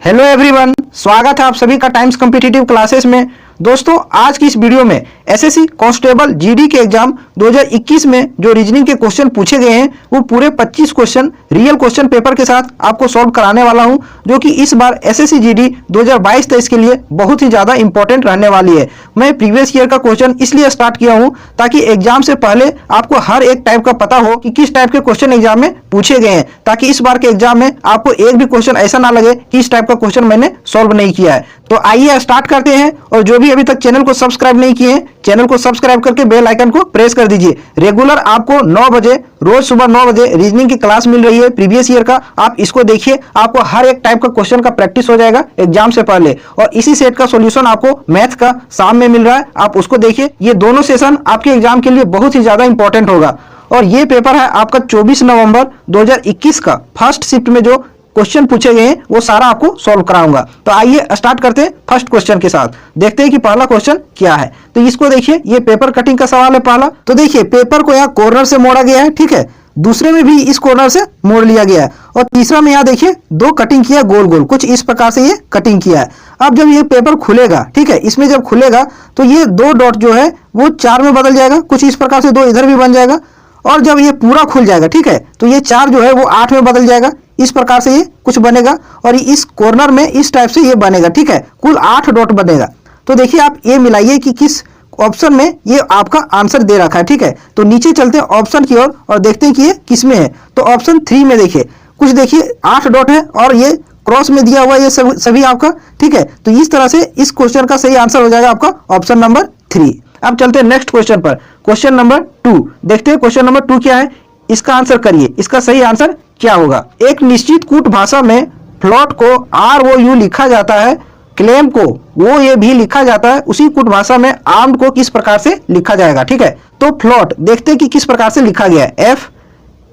Hello everyone, स्वागत है आप सभी का टाइम्स कॉम्पिटिटिव क्लासेस में। दोस्तों, आज की इस वीडियो में एसएससी कांस्टेबल जीडी के एग्जाम 2021 में जो रीजनिंग के क्वेश्चन पूछे गए हैं वो पूरे 25 क्वेश्चन रियल क्वेश्चन पेपर के साथ आपको सॉल्व कराने वाला हूं, जो कि इस बार एसएससी जीडी 2022-23 के लिए बहुत ही ज्यादा इंपॉर्टेंट रहने वाली है। मैं प्रीवियस ईयर का क्वेश्चन इसलिए स्टार्ट किया हूं ताकि एग्जाम से पहले आपको हर एक टाइप का पता हो कि किस टाइप के क्वेश्चन एग्जाम में पूछे गए हैं, ताकि इस बार के एग्जाम में आपको एक भी क्वेश्चन ऐसा ना लगे कि इस टाइप का क्वेश्चन मैंने सॉल्व नहीं किया है। तो आइए स्टार्ट करते हैं। और जो भी अभी तक चैनल को सब्सक्राइब नहीं किए हैं, चैनल को सब्सक्राइब करके बेल आइकन को प्रेस कर दीजिए। रेगुलर आपको 9 बजे रोज सुबह 9 बजे रीजनिंग की क्लास मिल रही है प्रीवियस ईयर का। आप इसको देखिए, आपको हर एक टाइप का क्वेश्चन का प्रैक्टिस हो जाएगा एग्जाम से पहले। और इसी सेट का सॉल्यूशन आपको मैथ का शाम में मिल रहा है, आप उसको देखिए। ये दोनों सेशन आपके एग्जाम के लिए बहुत ही ज्यादा इंपॉर्टेंट होगा। और ये पेपर है आपका 24 नवंबर 2021 का। फर्स्ट शिफ्ट में जो क्वेश्चन पूछे गए हैं वो सारा आपको सॉल्व कराऊंगा। तो आइए स्टार्ट करते हैं फर्स्ट क्वेश्चन के साथ। देखते हैं कि पहला क्वेश्चन क्या है। तो इसको देखिए, ये पेपर कटिंग का सवाल है पहला। तो देखिए, पेपर को यहाँ कॉर्नर से मोड़ा गया है, ठीक है। दूसरे में भी इस कॉर्नर से मोड़ लिया गया है। और तीसरा में यहाँ देखिए दो कटिंग किया गोल गोल, कुछ इस प्रकार से ये कटिंग किया है। अब जब ये पेपर खुलेगा, ठीक है, इसमें जब खुलेगा तो ये दो डॉट जो है वो 4 में बदल जाएगा, कुछ इस प्रकार से 2 इधर भी बन जाएगा। और जब ये पूरा खुल जाएगा, ठीक है, तो ये 4 जो है वो 8 में बदल जाएगा। इस प्रकार से ये कुछ बनेगा। और इस कॉर्नर में इस टाइप से ये बनेगा, ठीक है। कुल 8 डॉट बनेगा। तो देखिए, आप ये मिलाइए कि किस ऑप्शन में ये आपका आंसर दे रखा है, ठीक है। तो नीचे चलते हैं ऑप्शन की ओर और देखते हैं कि ये किस में है। तो ऑप्शन 3 में देखिए, कुछ देखिए 8 डॉट है और ये क्रॉस में दिया हुआ ये सभी आपका, ठीक है। तो इस तरह से इस क्वेश्चन का सही आंसर हो जाएगा आपका ऑप्शन नंबर 3। अब चलते हैं नेक्स्ट क्वेश्चन पर, क्वेश्चन नंबर 2। देखते हैं क्वेश्चन नंबर 2 क्या है, इसका आंसर करिए। इसका सही आंसर क्या होगा। एक निश्चित कूट भाषा में फ्लॉट को ROU लिखा जाता है, क्लेम को OA भी लिखा जाता है। उसी कूट भाषा में आर्म्ड को किस प्रकार से लिखा जाएगा, ठीक है। तो फ्लॉट देखते हैं कि किस प्रकार से लिखा गया है,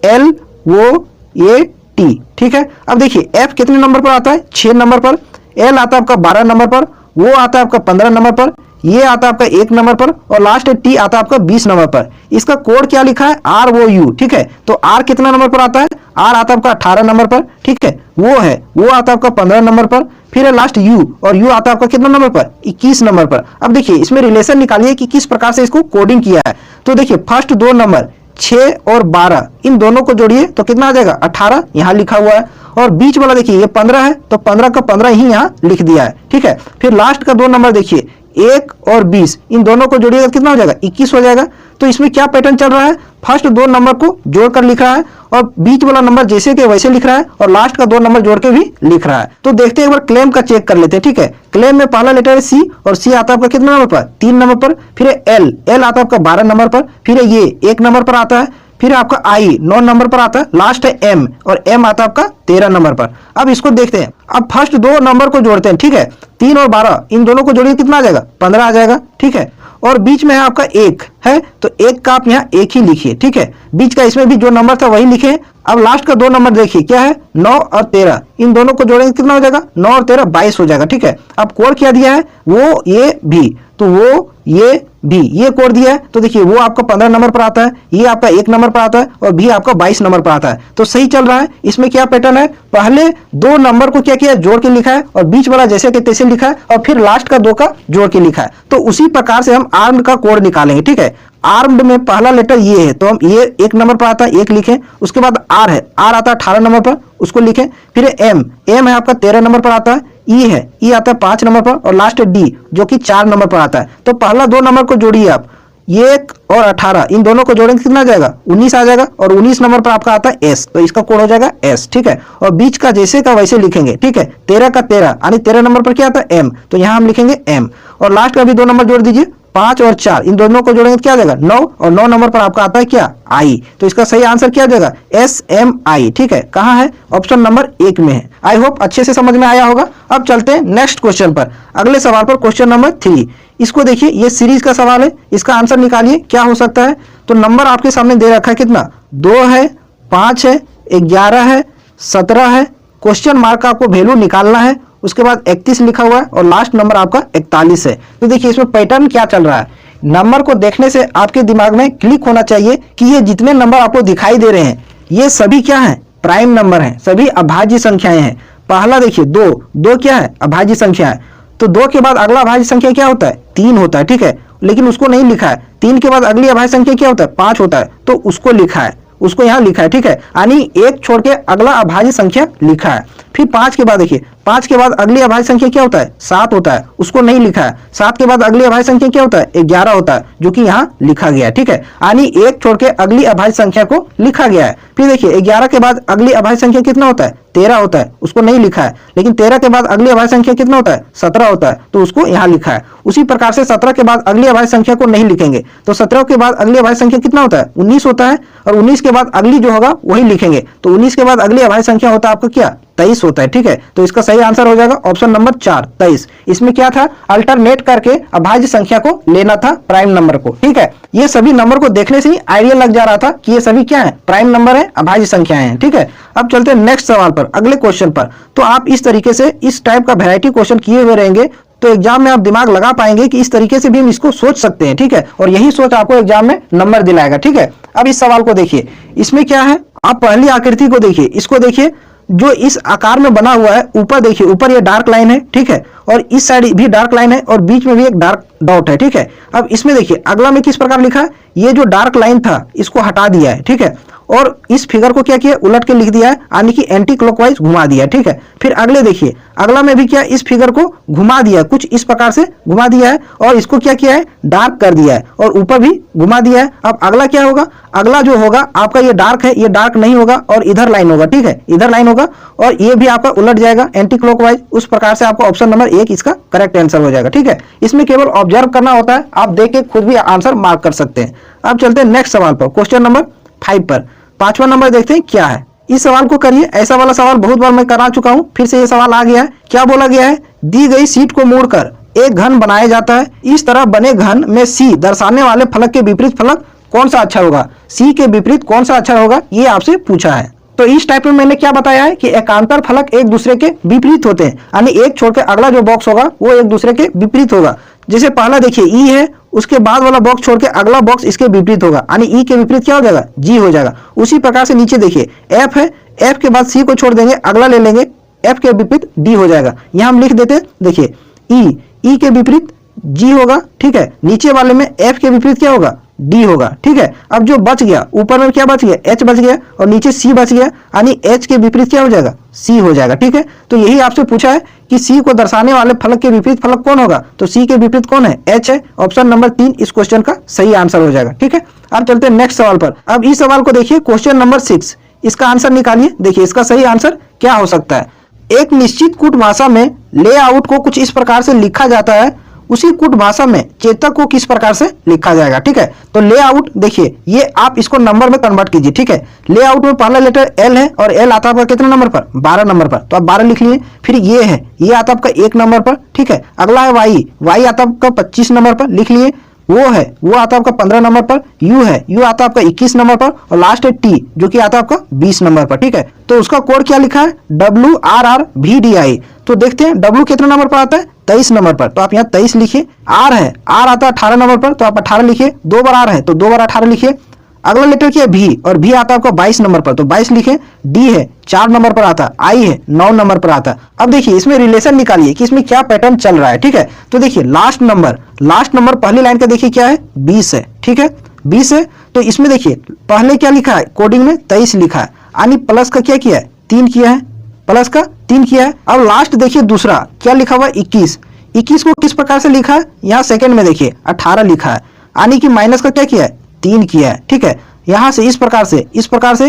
FLOAT, ठीक है। अब देखिए, F कितने नंबर पर आता है, 6 नंबर पर। L आता है आपका 12 नंबर पर। O आता है आपका 15 नंबर पर। ये आता है आपका 1 नंबर पर। और लास्ट T आता है आपका 20 नंबर पर। इसका कोड क्या लिखा है, ROU, ठीक है। तो R कितना नंबर पर आता है, R आता है आपका 18 नंबर पर, ठीक है। वो आता है आपका 15 नंबर पर। फिर है लास्ट U, और U आता है आपका कितना नंबर पर, 21 नंबर पर। अब देखिए, इसमें रिलेशन निकालिए कि किस प्रकार से इसको कोडिंग किया है। तो देखिए, फर्स्ट 2 नंबर 6 और 12, इन दोनों को जोड़िए तो कितना आ जाएगा, 18 यहाँ लिखा हुआ है। और बीच वाला देखिए ये 15 है, तो 15 का 15 ही यहाँ लिख दिया है, ठीक है। फिर लास्ट का 2 नंबर देखिए 1 और 20, इन दोनों को जोड़िएगा कितना हो जाएगा, 21 हो जाएगा। तो इसमें क्या पैटर्न चल रहा है, फर्स्ट 2 नंबर को जोड़कर लिख रहा है और बीच वाला नंबर जैसे के वैसे लिख रहा है और लास्ट का 2 नंबर जोड़ के भी लिख रहा है। तो देखते हैं, एक बार क्लेम का चेक कर लेते हैं, ठीक है। क्लेम में पहला लेटर है C, और C आता है आपका कितना नंबर पर, 3 नंबर पर। फिर L आता है आपका 12 नंबर पर। फिर ये 1 नंबर पर आता है। फिर आपका I 9 नंबर पर आता है। लास्ट है M, और M आता है आपका 13 नंबर पर। अब इसको देखते हैं। अब फर्स्ट 2 नंबर को जोड़ते हैं, ठीक है। 3 और 12, इन दोनों को जोड़िए कितना आ जाएगा, 15 आ जाएगा, ठीक है। और बीच में है आपका 1 है, तो 1 का आप यहाँ 1 ही लिखिए, ठीक है। बीच का इसमें भी जो नंबर था वही लिखे। अब लास्ट का 2 नंबर देखिए क्या है, 9 और 13, इन दोनों को जोड़ेंगे कितना हो जाएगा, 9 और 13 22 हो जाएगा, ठीक है। अब कोड क्या दिया है, वो ये भी, तो वो ये भी, ये कोड दिया है। तो देखिए, वो आपका 15 नंबर पर आता है, ये आपका 1 नंबर पर आता है, और भी आपका 22 नंबर पर आता है। तो सही चल रहा है। इसमें क्या पैटर्न है, पहले 2 नंबर को क्या किया, जोड़ के लिखा है, और बीच वाला जैसे के तैसे लिखा है, और फिर लास्ट का 2 का जोड़ के लिखा है। तो उसी प्रकार से हम आर्म्ड का कोड निकालेंगे, ठीक है। आर्म्ड में पहला लेटर ये है, तो हम ये 1 नंबर पर आता है, 1 लिखें। उसके बाद R है, R आता है 18 नंबर पर, उसको लिखें। फिर M है आपका 13 नंबर पर आता है। E आता है 5 नंबर पर, और लास्ट है D जो कि 4 नंबर पर आता है। तो पहला 2 नंबर को जोड़िए आप, 1 और 18, इन दोनों को जोड़ेंगे कितना आ जाएगा, 19 आ जाएगा। और 19 नंबर पर आपका आता है S, तो इसका कोड हो जाएगा S, ठीक है। और बीच का जैसे का वैसे लिखेंगे, ठीक है। 13 का 13, यानी 13 नंबर पर क्या आता है, M, तो यहाँ हम लिखेंगे M। और लास्ट का भी 2 नंबर जोड़ दीजिए, 5 और 4, इन दोनों को जोड़ेंगे क्या आ जाएगा, 9। और 9 नंबर पर आपका आता है क्या, I। तो इसका सही आंसर क्या आ जाएगा, SMI, ठीक है। कहाँ है, ऑप्शन नंबर 1 में है। आई होप अच्छे से समझ में आया होगा। अब चलते हैं नेक्स्ट क्वेश्चन पर, अगले सवाल पर, क्वेश्चन नंबर 3। इसको देखिए, ये सीरीज का सवाल है, इसका आंसर निकालिए क्या हो सकता है। तो नंबर आपके सामने दे रखा है कितना, 2 है, 5 है, 11 है, 17 है। क्वेश्चन मार्क का आपको वैल्यू निकालना है। उसके बाद 31 लिखा हुआ है, और लास्ट नंबर आपका 41 है। तो देखिए, इसमें पैटर्न क्या चल रहा है। नंबर को देखने से आपके दिमाग में क्लिक होना चाहिए कि ये जितने नंबर आपको दिखाई दे रहे हैं, ये सभी क्या हैं, प्राइम नंबर हैं, सभी अभाज्य संख्याएं हैं। पहला देखिए 2, 2 क्या है? अभाज्य संख्या है। तो 2 के बाद अगला अभाज्य संख्या क्या होता है? 3 होता है, ठीक है, लेकिन उसको नहीं लिखा है। 3 के बाद अगली अभाज्य संख्या क्या होता है? 5 होता है, तो उसको लिखा है, उसको यहाँ लिखा है, ठीक है, यानी 1 छोड़ के अगला अभाज्य संख्या लिखा है। फिर 5 के बाद देखिए, 5 के बाद अगली अभाज्य संख्या क्या होता है? 7 होता है, उसको नहीं लिखा है। 7 के बाद अगली अभाज्य संख्या क्या होता है? 11 होता है, जो कि यहाँ लिखा गया है, ठीक है, यानी 1 छोड़ के अगली अभाज्य संख्या को लिखा गया है। फिर देखिए 11 के बाद अगली अभाज्य संख्या कितना होता है? 13 होता है, उसको नहीं लिखा है। लेकिन 13 के बाद अगली अभाज्य संख्या कितना होता है? 17 होता है, तो उसको यहाँ लिखा है। उसी प्रकार से 17 के बाद अगली अभाज्य संख्या को नहीं लिखेंगे, तो 17 के बाद अगली अभाज्य संख्या कितना होता है? 19 होता है, और 19 के बाद अगली जो होगा वही लिखेंगे, तो 19 के बाद अगली अभाज्य संख्या होता है आपका क्या? 23 होता है, ठीक है। तो इसका सही आंसर हो जाएगा ऑप्शन नंबर 4, 23। इसमें क्या था? अल्टरनेट करके अभाज्य संख्या को लेना था, प्राइम नंबर को, ठीक है। ये सभी नंबर को देखने से ही आइडिया लग जा रहा था कि ये सभी क्या है? प्राइम नंबर है, अभाज्य संख्याएं हैं, ठीक है। अब चलते हैं नेक्स्ट सवाल पर, अगले क्वेश्चन पर। तो आप इस तरीके से इस टाइप का वैरायटी क्वेश्चन किए हुए रहेंगे तो एग्जाम में आप दिमाग लगा पाएंगे कि इस तरीके से भी हम इसको सोच सकते हैं, ठीक है, और यही सोच आपको एग्जाम में नंबर दिलाएगा, ठीक है। अब इस सवाल को देखिए, इसमें क्या है? आप पहली आकृति को देखिए, इसको देखिए, जो इस आकार में बना हुआ है, ऊपर देखिए, ऊपर ये डार्क लाइन है, ठीक है, और इस साइड भी डार्क लाइन है, और बीच में भी एक डार्क डॉट है, ठीक है। अब इसमें देखिए अगला में किस प्रकार लिखा है? ये जो डार्क लाइन था इसको हटा दिया है, ठीक है, और इस फिगर को क्या किया? उलट के लिख दिया है, यानी कि एंटी क्लॉकवाइज घुमा दिया है, ठीक है। फिर अगले देखिए, अगला में भी क्या? इस फिगर को घुमा दिया है, कुछ इस प्रकार से घुमा दिया है, और इसको क्या किया है? डार्क कर दिया है, और ऊपर भी घुमा दिया है। अब अगला क्या होगा? अगला जो होगा आपका ये डार्क है, ये डार्क नहीं होगा, और इधर लाइन होगा, ठीक है, इधर लाइन होगा, और ये भी आपका उलट जाएगा एंटी क्लॉकवाइज। उस प्रकार से आपका ऑप्शन नंबर 1 इसका करेक्ट आंसर हो जाएगा, ठीक है। इसमें केवल ऑब्जर्व करना होता है, आप देख के खुद भी आंसर मार्क कर सकते हैं। अब चलते हैं नेक्स्ट सवाल पर, क्वेश्चन नंबर 5 पर। 5वां नंबर देखते हैं क्या है। इस सवाल को करिए, ऐसा वाला सवाल बहुत बार मैं करा चुका हूं, फिर से ये सवाल आ गया है। क्या बोला गया है? दी गई शीट को मोड़कर एक घन बनाया जाता है, इस तरह बने घन में सी दर्शाने वाले फलक के विपरीत फलक कौन सा अच्छा होगा? सी के विपरीत कौन सा अच्छा होगा, ये आपसे पूछा है। तो इस टाइप में मैंने क्या बताया है कि एकांतर फलक एक दूसरे के विपरीत होते हैं, यानी एक छोड़ के अगला जो बॉक्स होगा वो एक दूसरे के विपरीत होगा। जैसे पहला देखिए ई है, उसके बाद वाला बॉक्स छोड़ के अगला बॉक्स इसके विपरीत होगा, यानी ई के विपरीत क्या हो जाएगा? जी हो जाएगा। उसी प्रकार से नीचे देखिए एफ है, एफ के बाद सी को छोड़ देंगे, अगला ले लेंगे, एफ के विपरीत डी हो जाएगा। यहां हम लिख देते हैं, देखिए ई के विपरीत जी होगा, ठीक है, नीचे वाले में एफ के विपरीत क्या होगा? डी होगा, ठीक है। अब जो बच गया, ऊपर में क्या बच गया? एच बच गया, और नीचे सी बच गया, यानी एच के विपरीत क्या हो जाएगा? सी हो जाएगा, ठीक है। तो यही आपसे पूछा है कि सी को दर्शाने वाले फलक के विपरीत फलक कौन होगा? तो सी के विपरीत कौन है? एच है। ऑप्शन नंबर 3 इस क्वेश्चन का सही आंसर हो जाएगा, ठीक है। अब चलते हैं नेक्स्ट सवाल पर। अब इस सवाल को देखिए, क्वेश्चन नंबर 6, इसका आंसर निकालिए। देखिए इसका सही आंसर क्या हो सकता है? एक निश्चित कूट भाषा में लेआउट को कुछ इस प्रकार से लिखा जाता है, उसी कूट भाषा में चेतक को किस प्रकार से लिखा जाएगा, ठीक है। तो लेआउट देखिए, ये आप इसको नंबर में कन्वर्ट कीजिए, ठीक है। लेआउट में पहला लेटर एल है, और एल आता है आपका कितने नंबर पर? 12 नंबर पर, तो आप 12 लिख लिए। फिर ये है, ये आता है आपका 1 नंबर पर, ठीक है। अगला है वाई, वाई आता है आपका 25 नंबर पर, लिख लिए। वो है, वो आता है आपका 15 नंबर पर। यू है, यू आता है आपका 21 नंबर पर, और लास्ट है टी, जो कि आता है आपका 20 नंबर पर, ठीक है। तो उसका कोड क्या लिखा है? WRRVDI। तो देखते हैं W कितने नंबर पर आता है? 23 नंबर पर, तो आप यहाँ 23 लिखिए। R है, R आता है 18 नंबर पर, तो आप 18 लिखिए। 2 बार R है, तो 2 बार 18 लिखिए। अगला लेटर क्या है? भी, और भी आता है आपका 22 नंबर पर, तो 22 लिखे। डी है, 4 नंबर पर आता है। आई है, 9 नंबर पर आता है। अब देखिए इसमें रिलेशन निकालिए कि इसमें क्या पैटर्न चल रहा है, ठीक है। तो देखिए लास्ट नंबर पहली लाइन का देखिए क्या है? 20 है, ठीक है, 20 है। तो इसमें देखिए पहले क्या लिखा है? कोडिंग में 23 लिखा है, यानी प्लस का क्या किया है? 3 किया है, प्लस का 3 किया है। अब लास्ट देखिए दूसरा क्या लिखा हुआ है? 21। 21 को किस प्रकार से लिखा है? यहाँ सेकंड में देखिए 18 लिखा है, यानी कि माइनस का क्या किया है? 3 किया है, ठीक है। यहाँ से इस प्रकार से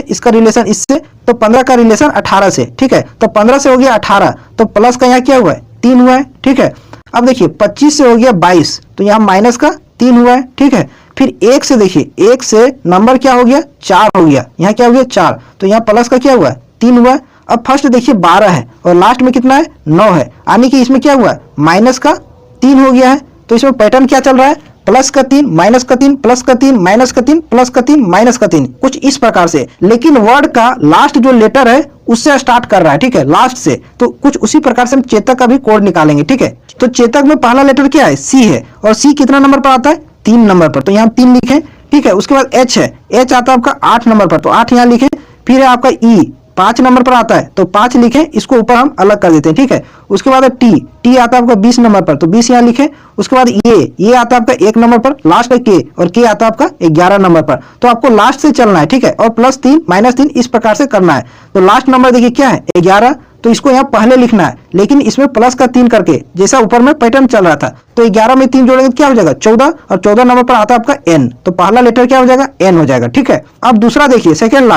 इसका रिलेशन इससे, तो 15 का रिलेशन 18 से, ठीक है। तो 15 से हो गया 18, तो प्लस का यहाँ क्या हुआ है? 3 हुआ है, ठीक है। अब देखिए 25 से हो गया 22, तो यहाँ माइनस का 3 हुआ है, ठीक है। फिर 1 से देखिए, 1 से नंबर क्या हो गया? 4 हो गया, यहाँ क्या हो गया? 4, तो यहाँ प्लस का क्या हुआ है? 3 हुआ है। अब फर्स्ट देखिए 12 है, और लास्ट में कितना है? 9 है, यानी कि इसमें क्या हुआ है? माइनस का 3 हो गया है। तो इसमें पैटर्न क्या चल रहा है? प्लस का 3, माइनस का 3, प्लस का 3, माइनस का 3, प्लस का 3, माइनस का 3, कुछ इस प्रकार से। लेकिन वर्ड का लास्ट जो लेटर है उससे स्टार्ट कर रहा है, ठीक है, लास्ट से। तो कुछ उसी प्रकार से हम चेतक का भी कोड निकालेंगे, ठीक है। तो चेतक में पहला लेटर क्या है? सी है, और सी कितना नंबर पर आता है? 3 नंबर पर, तो यहाँ 3 लिखें, ठीक है। उसके बाद एच है, एच आता है आपका 8 नंबर पर, तो 8 यहाँ लिखें। फिर है आपका ई, 5 नंबर पर आता है तो 5 लिखें, इसको ऊपर हम अलग कर देते हैं, ठीक है। उसके बाद टी आता है आपका 20 नंबर पर, तो 20 यहाँ लिखें। उसके बाद ये आता है आपका 1 नंबर पर, लास्ट है के, और के आता है आपका 11 नंबर पर। तो आपको लास्ट से चलना है, ठीक है, और +3 -3 इस प्रकार से करना है। तो लास्ट नंबर देखिए क्या है 11, तो इसको यहाँ पहले लिखना है, लेकिन इसमें प्लस का 3 करके, जैसा ऊपर में पैटर्न चल रहा था। तो 11 में 3 जोड़ेंगे तो क्या हो जाएगा 14, और 14 नंबर पर आता है आपका एन, तो पहला लेटर क्या हो जाएगा एन हो जाएगा, ठीक है। अब दूसरा देखिए सेकंड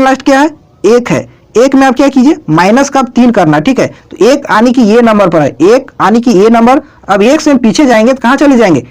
लास्ट क्या है 1 है। 1 में आप क्या कीजिए माइनस का 3 करना है, ठीक है। तो 1 आने की ये नंबर पर है, 1 आने की ये नंबर। अब 1 से पीछे जाएंगे तो कहाँ चले जाएंगे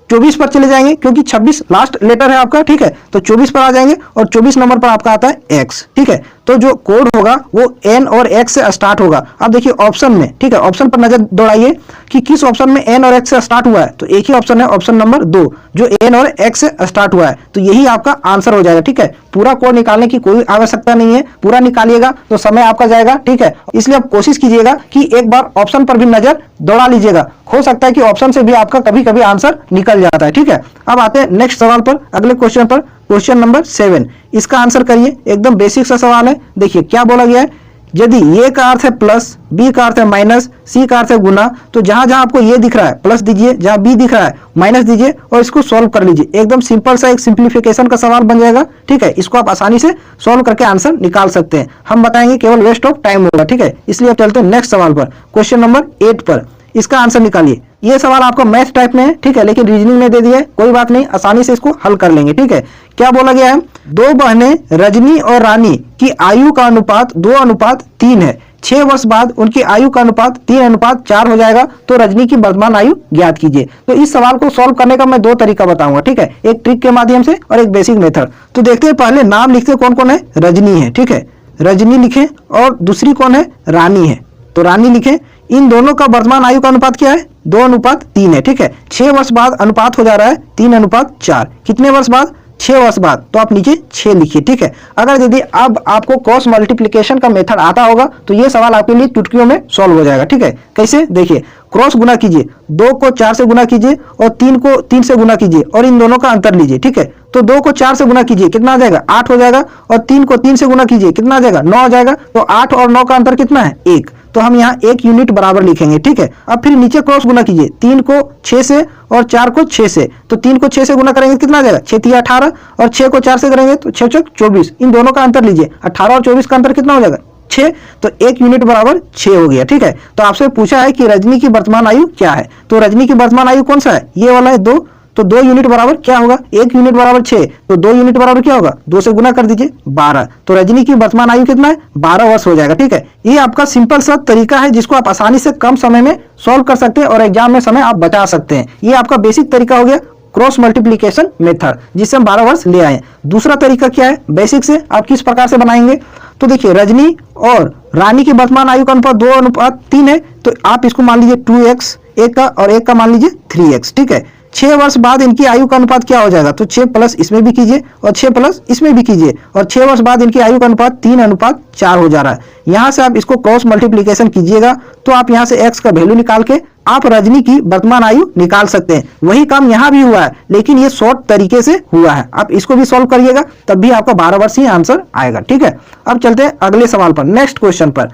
24 पर चले जाएंगे, क्योंकि 26 लास्ट लेटर है आपका, ठीक है। तो 24 पर आ जाएंगे और 24 नंबर पर आपका आता है x, ठीक है। तो जो कोड होगा वो n और x से स्टार्ट होगा। अब देखिए ऑप्शन में, ठीक है, ऑप्शन पर नजर दौड़ाइए कि किस ऑप्शन में n और x से स्टार्ट हुआ है। तो एक ही ऑप्शन है, ऑप्शन नंबर 2, जो n और x से स्टार्ट हुआ है। तो यही आपका आंसर हो जाएगा, ठीक है। पूरा कोड निकालने की कोई आवश्यकता नहीं है, पूरा निकालिएगा तो समय आपका जाएगा, ठीक है। इसलिए आप कोशिश कीजिएगा कि एक बार ऑप्शन पर भी नजर दौड़ा लीजिएगा, हो सकता है कि ऑप्शन से भी आपका कभी कभी आंसर निकल जाता है, ठीक है। अब आते हैं नेक्स्ट सवाल पर, अगले क्वेश्चन पर, क्वेश्चन नंबर 7। इसका आंसर करिए, एकदम बेसिक सा सवाल है। देखिए क्या बोला गया है, यदि ये का अर्थ है प्लस, बी का अर्थ है माइनस, सी का अर्थ है गुना, तो जहां जहां आपको ये दिख रहा है प्लस दीजिए, जहां बी दिख रहा है माइनस दीजिए, और इसको सॉल्व कर लीजिए। एकदम सिंपल सा एक सिंप्लीफिकेशन का सवाल बन जाएगा, ठीक है। इसको आप आसानी से सॉल्व करके आंसर निकाल सकते हैं। हम बताएंगे केवल वेस्ट ऑफ टाइम होगा, ठीक है। इसलिए आप चलते हैं नेक्स्ट सवाल पर, क्वेश्चन नंबर 8 पर। इसका आंसर निकालिए। ये सवाल आपका मैथ टाइप में है, ठीक है, लेकिन रीजनिंग में दे दिया है, कोई बात नहीं, आसानी से इसको हल कर लेंगे, ठीक है। क्या बोला गया है, 2 बहनें रजनी और रानी की आयु का अनुपात 2:3 है। 6 वर्ष बाद उनकी आयु का अनुपात 3:4 हो जाएगा, तो रजनी की वर्तमान आयु ज्ञात कीजिए। तो इस सवाल को सॉल्व करने का मैं 2 तरीका बताऊंगा, ठीक है, एक ट्रिक के माध्यम से और एक बेसिक मेथड। तो देखते हैं, पहले नाम लिखते कौन कौन है, रजनी है, ठीक है, रजनी लिखें, और दूसरी कौन है, रानी है, तो रानी लिखें। इन दोनों का वर्तमान आयु का अनुपात क्या है, 2:3 है, ठीक है। 6 वर्ष बाद अनुपात हो जा रहा है 3:4। कितने वर्ष बाद, 6 वर्ष बाद, तो आप नीचे 6 लिखिए, ठीक है। अगर यदि अब आपको क्रॉस मल्टीप्लिकेशन का मेथड आता होगा तो ये सवाल आपके लिए चुटकियों में सॉल्व हो जाएगा, ठीक है। कैसे, देखिए, क्रॉस गुना कीजिए, 2 को 4 से गुना कीजिए और 3 को 3 से गुना कीजिए, और इन दोनों का अंतर लीजिए, ठीक है। तो 2 को 4 से गुना कीजिए, कितना आ जाएगा 8 हो जाएगा, और 3 को 3 से गुना कीजिए, कितना आ जाएगा 9 हो जाएगा। तो 8 और 9 का अंतर कितना है 1, तो हम यहाँ 1 यूनिट बराबर लिखेंगे, ठीक है। अब फिर नीचे क्रॉस गुना कीजिए, 3 को 6 से और 4 को 6 से, तो 3 को 6 से गुना करेंगे कितना आ जाएगा 6 3 18, और 6 को 4 से करेंगे तो 6 6 24। इन दोनों का अंतर लीजिए, 18 और 24 का अंतर कितना हो जाएगा 6, तो 1 यूनिट बराबर 6 हो गया, ठीक है। तो आपसे पूछा है कि रजनी की वर्तमान आयु क्या है, तो रजनी की वर्तमान आयु कौन सा है, ये वाला है 2, तो 2 यूनिट बराबर क्या होगा, 1 यूनिट बराबर 6, तो 2 यूनिट बराबर क्या होगा 2 से गुना कर दीजिए 12, तो रजनी की वर्तमान आयु कितना है 12 वर्ष हो जाएगा, ठीक है। ये आपका सिंपल सा तरीका है जिसको आप आसानी से कम समय में सॉल्व कर सकते हैं और एग्जाम में समय आप बचा सकते हैं। ये आपका बेसिक तरीका हो गया क्रॉस मल्टीप्लिकेशन मेथड, जिससे हम 12 वर्ष ले आए। दूसरा तरीका क्या है, बेसिक से आप किस प्रकार से बनाएंगे, तो देखिए रजनी और रानी की वर्तमान आयु का अनुपात 2:3 है, तो आप इसको मान लीजिए 2x एक का, और एक का मान लीजिए 3x, ठीक है। 6 वर्ष बाद इनकी आयु का अनुपात क्या हो जाएगा, तो 6 प्लस इसमें भी कीजिए और 6 प्लस इसमें भी कीजिए, और 6 वर्ष बाद इनकी आयु का अनुपात 3:4 हो जा रहा है। यहाँ से आप इसको क्रॉस मल्टीप्लिकेशन कीजिएगा तो आप यहाँ से x का वैल्यू निकाल के आप रजनी की वर्तमान आयु निकाल सकते हैं। वही काम यहाँ भी हुआ है, लेकिन ये शॉर्ट तरीके से हुआ है। आप इसको भी सॉल्व करिएगा तब भी आपका 12 वर्ष ही आंसर आएगा, ठीक है। अब चलते हैं अगले सवाल पर, नेक्स्ट क्वेश्चन पर,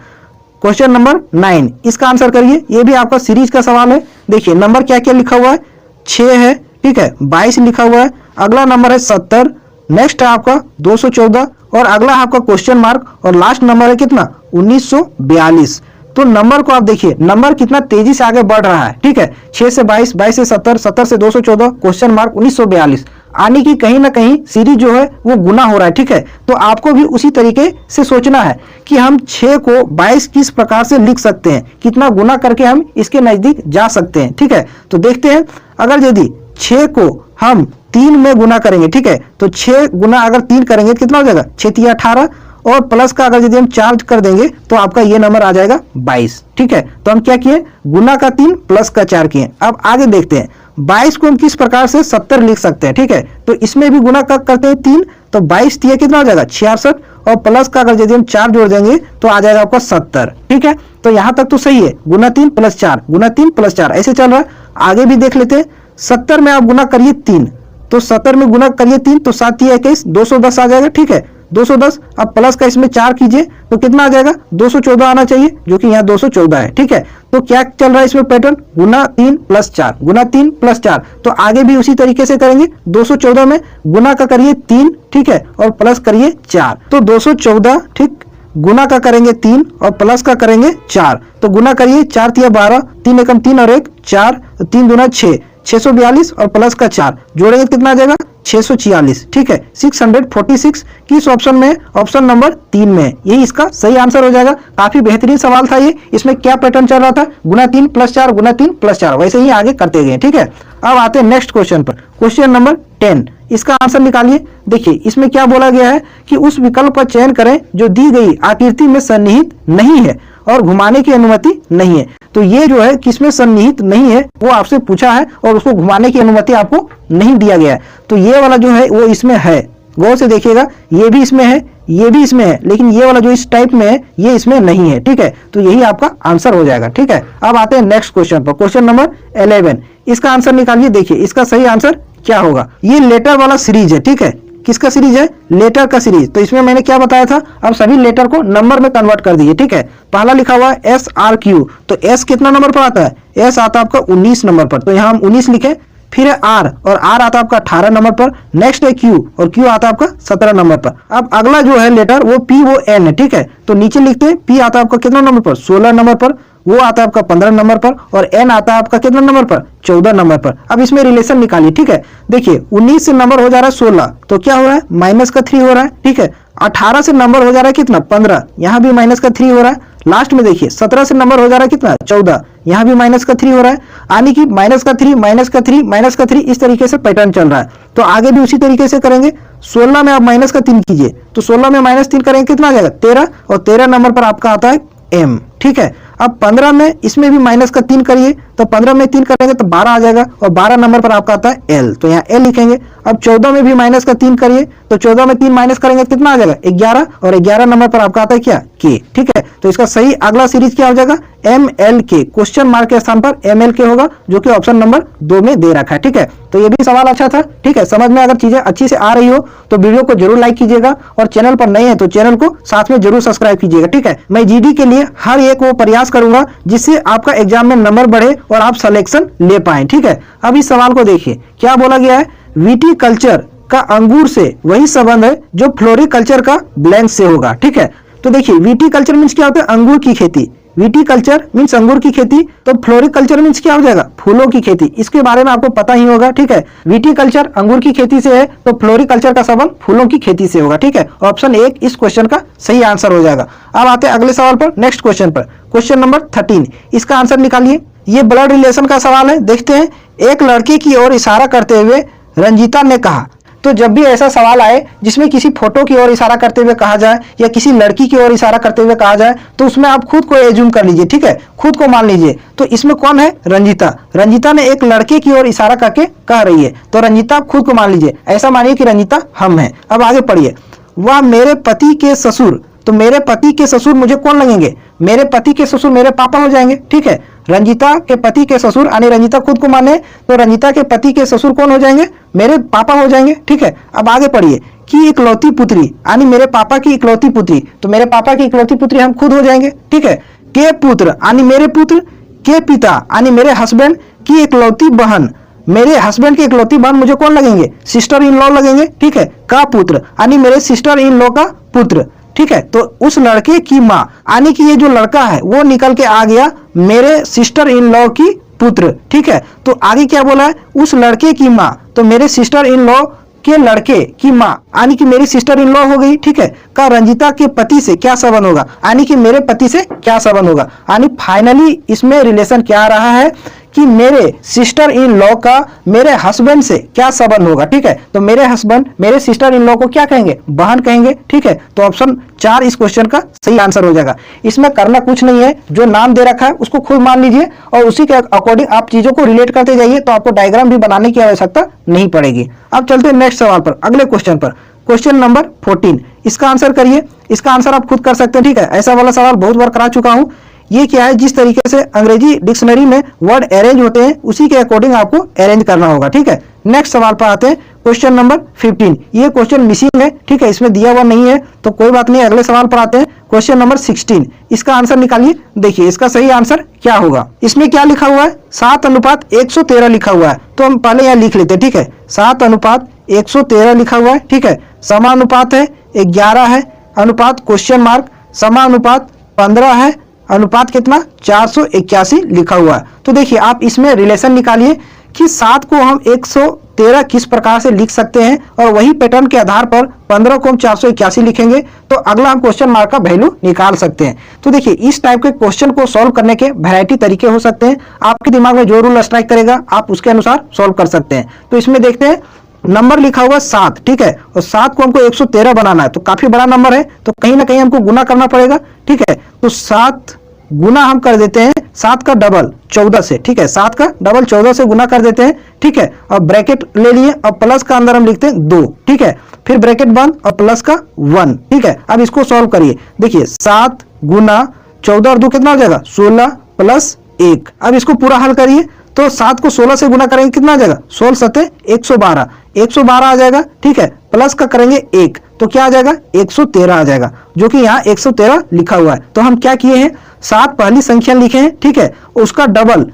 क्वेश्चन नंबर 9। इसका आंसर करिए, ये भी आपका सीरीज का सवाल है। देखिए नंबर क्या क्या लिखा हुआ है, 6 है, ठीक है, 22 लिखा हुआ है, अगला नंबर है 70, नेक्स्ट है आपका 214, और अगला है आपका क्वेश्चन मार्क, और लास्ट नंबर है कितना 1942। तो नंबर को आप देखिए, नंबर कितना तेजी से आगे बढ़ रहा है, ठीक है। 6 से 22, 22 से 70, 70 से 214, क्वेश्चन मार्क 1942, आने की कहीं ना कहीं सीरीज जो है वो गुना हो रहा है, ठीक है। तो आपको भी उसी तरीके से सोचना है कि हम 6 को 22 किस प्रकार से लिख सकते हैं, कितना गुना करके हम इसके नजदीक जा सकते हैं, ठीक है। तो देखते हैं, अगर यदि 6 को हम 3 में गुना करेंगे, ठीक है, तो 6 गुना अगर 3 करेंगे तो कितना हो जाएगा 6 3 18, और प्लस का अगर यदि हम चार्ज कर देंगे तो आपका ये नंबर आ जाएगा 22, ठीक है। तो हम क्या किए, गुना का 3 प्लस का 4 किए। अब आगे देखते हैं, 22 को हम किस प्रकार से 70 लिख सकते हैं, ठीक है। तो इसमें भी गुना करते हैं 3, तो 22 3 कितना हो जाएगा 66, और प्लस का अगर यदि हम 4 जोड़ देंगे तो आ जाएगा आपका 70, ठीक है। तो यहां तक तो सही है, गुना 3 प्लस 4, गुना 3 प्लस 4 ऐसे चल रहा है। आगे भी देख लेते हैं, 70 में आप गुना करिए 3, तो 70 में गुना करिए 3, तो 7 3 21, 210 आ जाएगा, ठीक है। 210। अब प्लस का इसमें 4 कीजिए तो कितना आ जाएगा, 214 आना चाहिए, जो कि यहाँ 214 है। ठीक है, तो क्या चल रहा है इसमें पैटर्न, गुना 3 प्लस 4, गुना 3 प्लस 4। तो आगे भी उसी तरीके से करेंगे, 214 में गुना का करिए 3, ठीक है, और प्लस करिए 4। तो 214, ठीक, गुना का करेंगे 3 और प्लस का करेंगे 4। तो गुना करिए, 4 तिया 12, 3 एकम 3 और 1 4, 3 दूना 6, 642 और प्लस का 4 जोड़ेंगे तो कितना आ जाएगा, 646। ठीक है, 646 किस ऑप्शन में, ऑप्शन नंबर 3 में, यही इसका सही आंसर हो जाएगा। काफी बेहतरीन सवाल था ये। इसमें क्या पैटर्न चल रहा था, गुना 3 प्लस 4, गुना 3 प्लस 4, वैसे ही आगे करते गए। ठीक है, अब आते हैं नेक्स्ट क्वेश्चन पर, क्वेश्चन नंबर 10। इसका आंसर निकालिए। देखिए इसमें क्या बोला गया है कि उस विकल्प का चयन करें जो दी गई आकृति में सन्निहित नहीं है और घुमाने की अनुमति नहीं है। तो ये जो है किसमें सन्निहित नहीं है वो आपसे पूछा है और उसको घुमाने की अनुमति आपको नहीं दिया गया है। तो ये वाला जो है वो इसमें है, गौर से देखिएगा, ये भी इसमें है, ये भी इसमें है, लेकिन ये वाला जो इस टाइप में है ये इसमें नहीं है। ठीक है, तो यही आपका आंसर हो जाएगा। ठीक है, अब आते हैं नेक्स्ट क्वेश्चन पर, क्वेश्चन नंबर 11। इसका आंसर निकालिए। देखिए इसका सही आंसर क्या होगा, ये लेटर वाला सीरीज है। ठीक है, किसका सीरीज है, लेटर का सीरीज। तो इसमें मैंने क्या बताया था, अब सभी लेटर को नंबर में कन्वर्ट कर दीजिए। ठीक है, पहला लिखा हुआ है SRQ, तो S कितना नंबर पर आता है, S आता है आपका 19 नंबर पर, तो यहाँ हम 19 लिखे। फिर है R, और R आता है आपका 18 नंबर पर। नेक्स्ट है Q, और Q आता है आपका 17 नंबर पर। अब अगला जो है लेटर वो P, वो N है। ठीक है, तो नीचे लिखते हैं P आता है आपका कितना नंबर पर, 16 नंबर पर, वो आता है आपका 15 नंबर पर, और N आता है आपका कितना नंबर पर, 14 नंबर पर। अब इसमें रिलेशन निकालिए। ठीक है, देखिए 19 से नंबर हो जा रहा है 16, तो क्या हो रहा है, माइनस का 3 हो रहा है। ठीक है, 18 से नंबर हो जा रहा है कितना, 15, यहाँ भी माइनस का 3 हो रहा है। लास्ट में देखिए 17 से नंबर हो जा रहा है कितना, 14, यहाँ भी माइनस का 3 हो रहा है। यानी कि माइनस का 3, माइनस का 3, माइनस का 3, इस तरीके से पैटर्न चल रहा है। तो आगे भी उसी तरीके से करेंगे। 16 में आप माइनस का 3 कीजिए, तो 16 में माइनस 3 करेंगे कितना आ जाएगा, 13, और 13 नंबर पर आपका आता है M। ठीक है, अब 15 में इसमें भी माइनस का 3 करिए, तो 15 में 3 करेंगे तो 12 आ जाएगा, और 12 नंबर पर आपका आता है L, तो यहाँ L लिखेंगे। अब 14 में भी माइनस का 3 करिए, तो 14 में 3 माइनस करेंगे तो कितना आ जाएगा, 11, और 11 नंबर पर आपका आता है क्या, K। ठीक है, तो इसका सही अगला सीरीज क्या हो जाएगा, MLK, क्वेश्चन मार्क के स्थान पर MLK होगा, जो कि ऑप्शन नंबर 2 में दे रखा है। ठीक है, तो ये भी सवाल अच्छा था। ठीक है, समझ में अगर चीजें अच्छी से आ रही हो तो वीडियो को जरूर लाइक कीजिएगा, और चैनल पर नए हैं तो चैनल को साथ में जरूर सब्सक्राइब कीजिएगा। ठीक है, मैं GD के लिए हर एक वो प्रयास करूंगा जिससे आपका एग्जाम में नंबर बढ़े और आप सिलेक्शन ले पाए। ठीक है, अब इस सवाल को देखिए, क्या बोला गया है, विटीकल्चर का अंगूर से वही संबंध है जो फ्लोरिकल्चर का ब्लैंक से होगा। ठीक है, तो देखिए विटीकल्चर मीन्स क्या होता है, अंगूर की खेती, विटीकल्चर मीन्स अंगूर की खेती, तो फ्लोरिकल्चर मीन्स क्या हो जाएगा, फूलों की खेती। इसके बारे में आपको पता ही होगा। ठीक है, विटीकल्चर अंगूर की खेती से है, तो फ्लोरिकल्चर का संबंध फूलों की खेती से होगा। ठीक है, ऑप्शन 1 इस क्वेश्चन का सही आंसर हो जाएगा। अब आते हैं अगले सवाल पर, नेक्स्ट क्वेश्चन पर, क्वेश्चन नंबर 13। इसका आंसर निकालिए। ये ब्लड रिलेशन का सवाल है। देखते हैं, एक लड़के की ओर इशारा करते हुए रंजीता ने कहा। तो जब भी ऐसा सवाल आए जिसमें किसी फोटो की ओर इशारा करते हुए कहा जाए या किसी लड़की की ओर इशारा करते हुए कहा जाए, तो उसमें आप खुद को एज्यूम कर लीजिए। ठीक है, खुद को मान लीजिए। तो इसमें कौन है, रंजीता। रंजीता ने एक लड़के की ओर इशारा करके कह रही है, तो रंजीता आप खुद को मान लीजिए। ऐसा मानिए कि रंजीता हम हैं। अब आगे पढ़िए, वह मेरे पति के ससुर, तो मेरे पति के ससुर मुझे कौन लगेंगे, मेरे पति के ससुर मेरे पापा हो जाएंगे। ठीक है, रंजीता के पति के ससुर, यानी रंजीता खुद को माने तो रंजीता के पति के ससुर कौन हो जाएंगे, मेरे पापा हो जाएंगे। ठीक है, अब आगे पढ़िए, कि इकलौती पुत्री, यानी मेरे पापा की इकलौती पुत्री, तो मेरे पापा की इकलौती पुत्री हम खुद हो जाएंगे। ठीक है, के पुत्र, यानी मेरे पुत्र, के पिता, यानी मेरे हस्बैंड की इकलौती बहन, मेरे हस्बैंड की इकलौती बहन मुझे कौन लगेंगे, सिस्टर इन लॉ लगेंगे। ठीक है, का पुत्र, यानी मेरे सिस्टर इन लॉ का पुत्र। ठीक है, तो उस लड़के की माँ, यानी कि ये जो लड़का है वो निकल के आ गया मेरे सिस्टर इन लॉ की पुत्र। ठीक है, तो आगे क्या बोला है, उस लड़के की माँ, तो मेरे सिस्टर इन लॉ के लड़के की माँ, यानी कि मेरी सिस्टर इन लॉ हो गई। ठीक है, का रंजीता के पति से क्या संबंध होगा, यानी कि मेरे पति से क्या संबंध होगा। यानी फाइनली इसमें रिलेशन क्या आ रहा है कि मेरे सिस्टर इन लॉ का मेरे हस्बैंड से क्या संबंध होगा। ठीक है, तो मेरे हस्बैंड मेरे सिस्टर इन लॉ को क्या कहेंगे, बहन कहेंगे। ठीक है, तो ऑप्शन 4 इस क्वेश्चन का सही आंसर हो जाएगा। इसमें करना कुछ नहीं है, जो नाम दे रखा है उसको खुद मान लीजिए और उसी के अकॉर्डिंग आप चीजों को रिलेट करते जाइए, तो आपको डायग्राम भी बनाने की आवश्यकता नहीं पड़ेगी। अब चलते हैं नेक्स्ट सवाल पर, अगले क्वेश्चन पर, क्वेश्चन नंबर 14। इसका आंसर करिए। इसका आंसर आप खुद कर सकते हैं। ठीक है, ऐसा वाला सवाल बहुत बार करा चुका हूं। ये क्या है, जिस तरीके से अंग्रेजी डिक्शनरी में वर्ड अरेंज होते हैं उसी के अकॉर्डिंग आपको अरेंज करना होगा। ठीक है, नेक्स्ट सवाल पर आते हैं, क्वेश्चन नंबर 15। ये क्वेश्चन मिसिंग है, ठीक है, इसमें दिया हुआ नहीं है, तो कोई बात नहीं, अगले सवाल पर आते हैं। क्वेश्चन नंबर 16, इसका आंसर निकालिए। देखिए इसका सही आंसर क्या होगा। इसमें क्या लिखा हुआ है, 7:113 लिखा हुआ है, तो हम पहले यहाँ लिख लेते हैं, ठीक है। 7:113 लिखा हुआ है, ठीक है। समानुपात है 11 है, अनुपात क्वेश्चन मार्क, समानुपात 15 है, अनुपात कितना 481 लिखा हुआ है। तो देखिए आप इसमें रिलेशन निकालिए कि 7 को हम 113 किस प्रकार से लिख सकते हैं, और वही पैटर्न के आधार पर 15 को हम 481 लिखेंगे, तो अगला हम क्वेश्चन मार्क का वैल्यू निकाल सकते हैं। तो देखिए इस टाइप के क्वेश्चन को सॉल्व करने के वैरायटी तरीके हो सकते हैं। आपके दिमाग में जो रूल स्ट्राइक करेगा आप उसके अनुसार सॉल्व कर सकते हैं। तो इसमें देखते हैं, नंबर लिखा हुआ 7, ठीक है, और 7 को हमको 113 बनाना है, तो काफी बड़ा नंबर है, तो कहीं ना कहीं हमको गुना करना पड़ेगा, ठीक है। तो 7 गुना हम कर देते हैं 7 का डबल 14 से, ठीक है, 7 का डबल 14 से गुना कर देते हैं, ठीक है। और ब्रैकेट ले लिए और प्लस का अंदर हम लिखते हैं 2, ठीक है, फिर ब्रैकेट बंद और प्लस का 1, ठीक है। अब इसको सॉल्व करिए। देखिए 7 गुना 14 और 2 कितना हो जाएगा 16 प्लस 1। अब इसको पूरा हल करिए, तो 7 को 16 से गुना करेंगे कितना आ जाएगा 16 सते 112, 112 आ जाएगा, ठीक है। प्लस का करेंगे 1, तो क्या आ जाएगा 113 आ जाएगा, जो कि यहाँ 113 लिखा हुआ है। तो हम क्या किए हैं, 7 पहली संख्या लिखे हैं, ठीक है, उसका डबल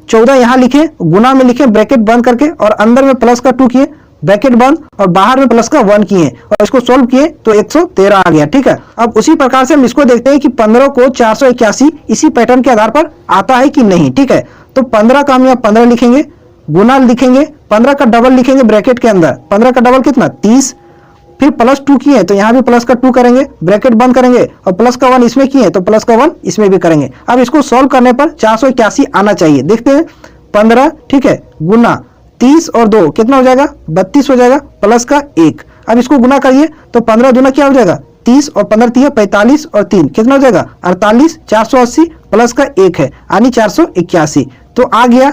14 यहाँ लिखे, गुना में लिखे ब्रैकेट बंद करके, और अंदर में प्लस का 2 किए, ब्रैकेट बंद, और बाहर में प्लस का 1 किए, और इसको सोल्व किए तो 113 आ गया, ठीक है। अब उसी प्रकार से हम इसको देखते हैं कि 15 को 481 इसी पैटर्न के आधार पर आता है कि नहीं, ठीक है। तो 15 का हम यहाँ 15 लिखेंगे, गुना लिखेंगे, 15 का डबल लिखेंगे ब्रैकेट के अंदर, 15 का डबल कितना 30, फिर प्लस 2 किए तो यहाँ भी प्लस का 2 करेंगे, ब्रैकेट बंद करेंगे, और प्लस का 1 इसमें किए तो प्लस का 1 इसमें भी करेंगे। अब इसको सॉल्व करने पर 481 आना चाहिए। देखते हैं 15, ठीक है, गुना 30 और 2 कितना हो जाएगा 32 हो जाएगा, प्लस का 1। अब इसको गुना करिए तो 15 दूना क्या हो जाएगा 30, और 15 3 45, और 3 कितना हो जाएगा 48, 480 प्लस का 1 है, यानी 481। तो आ गया।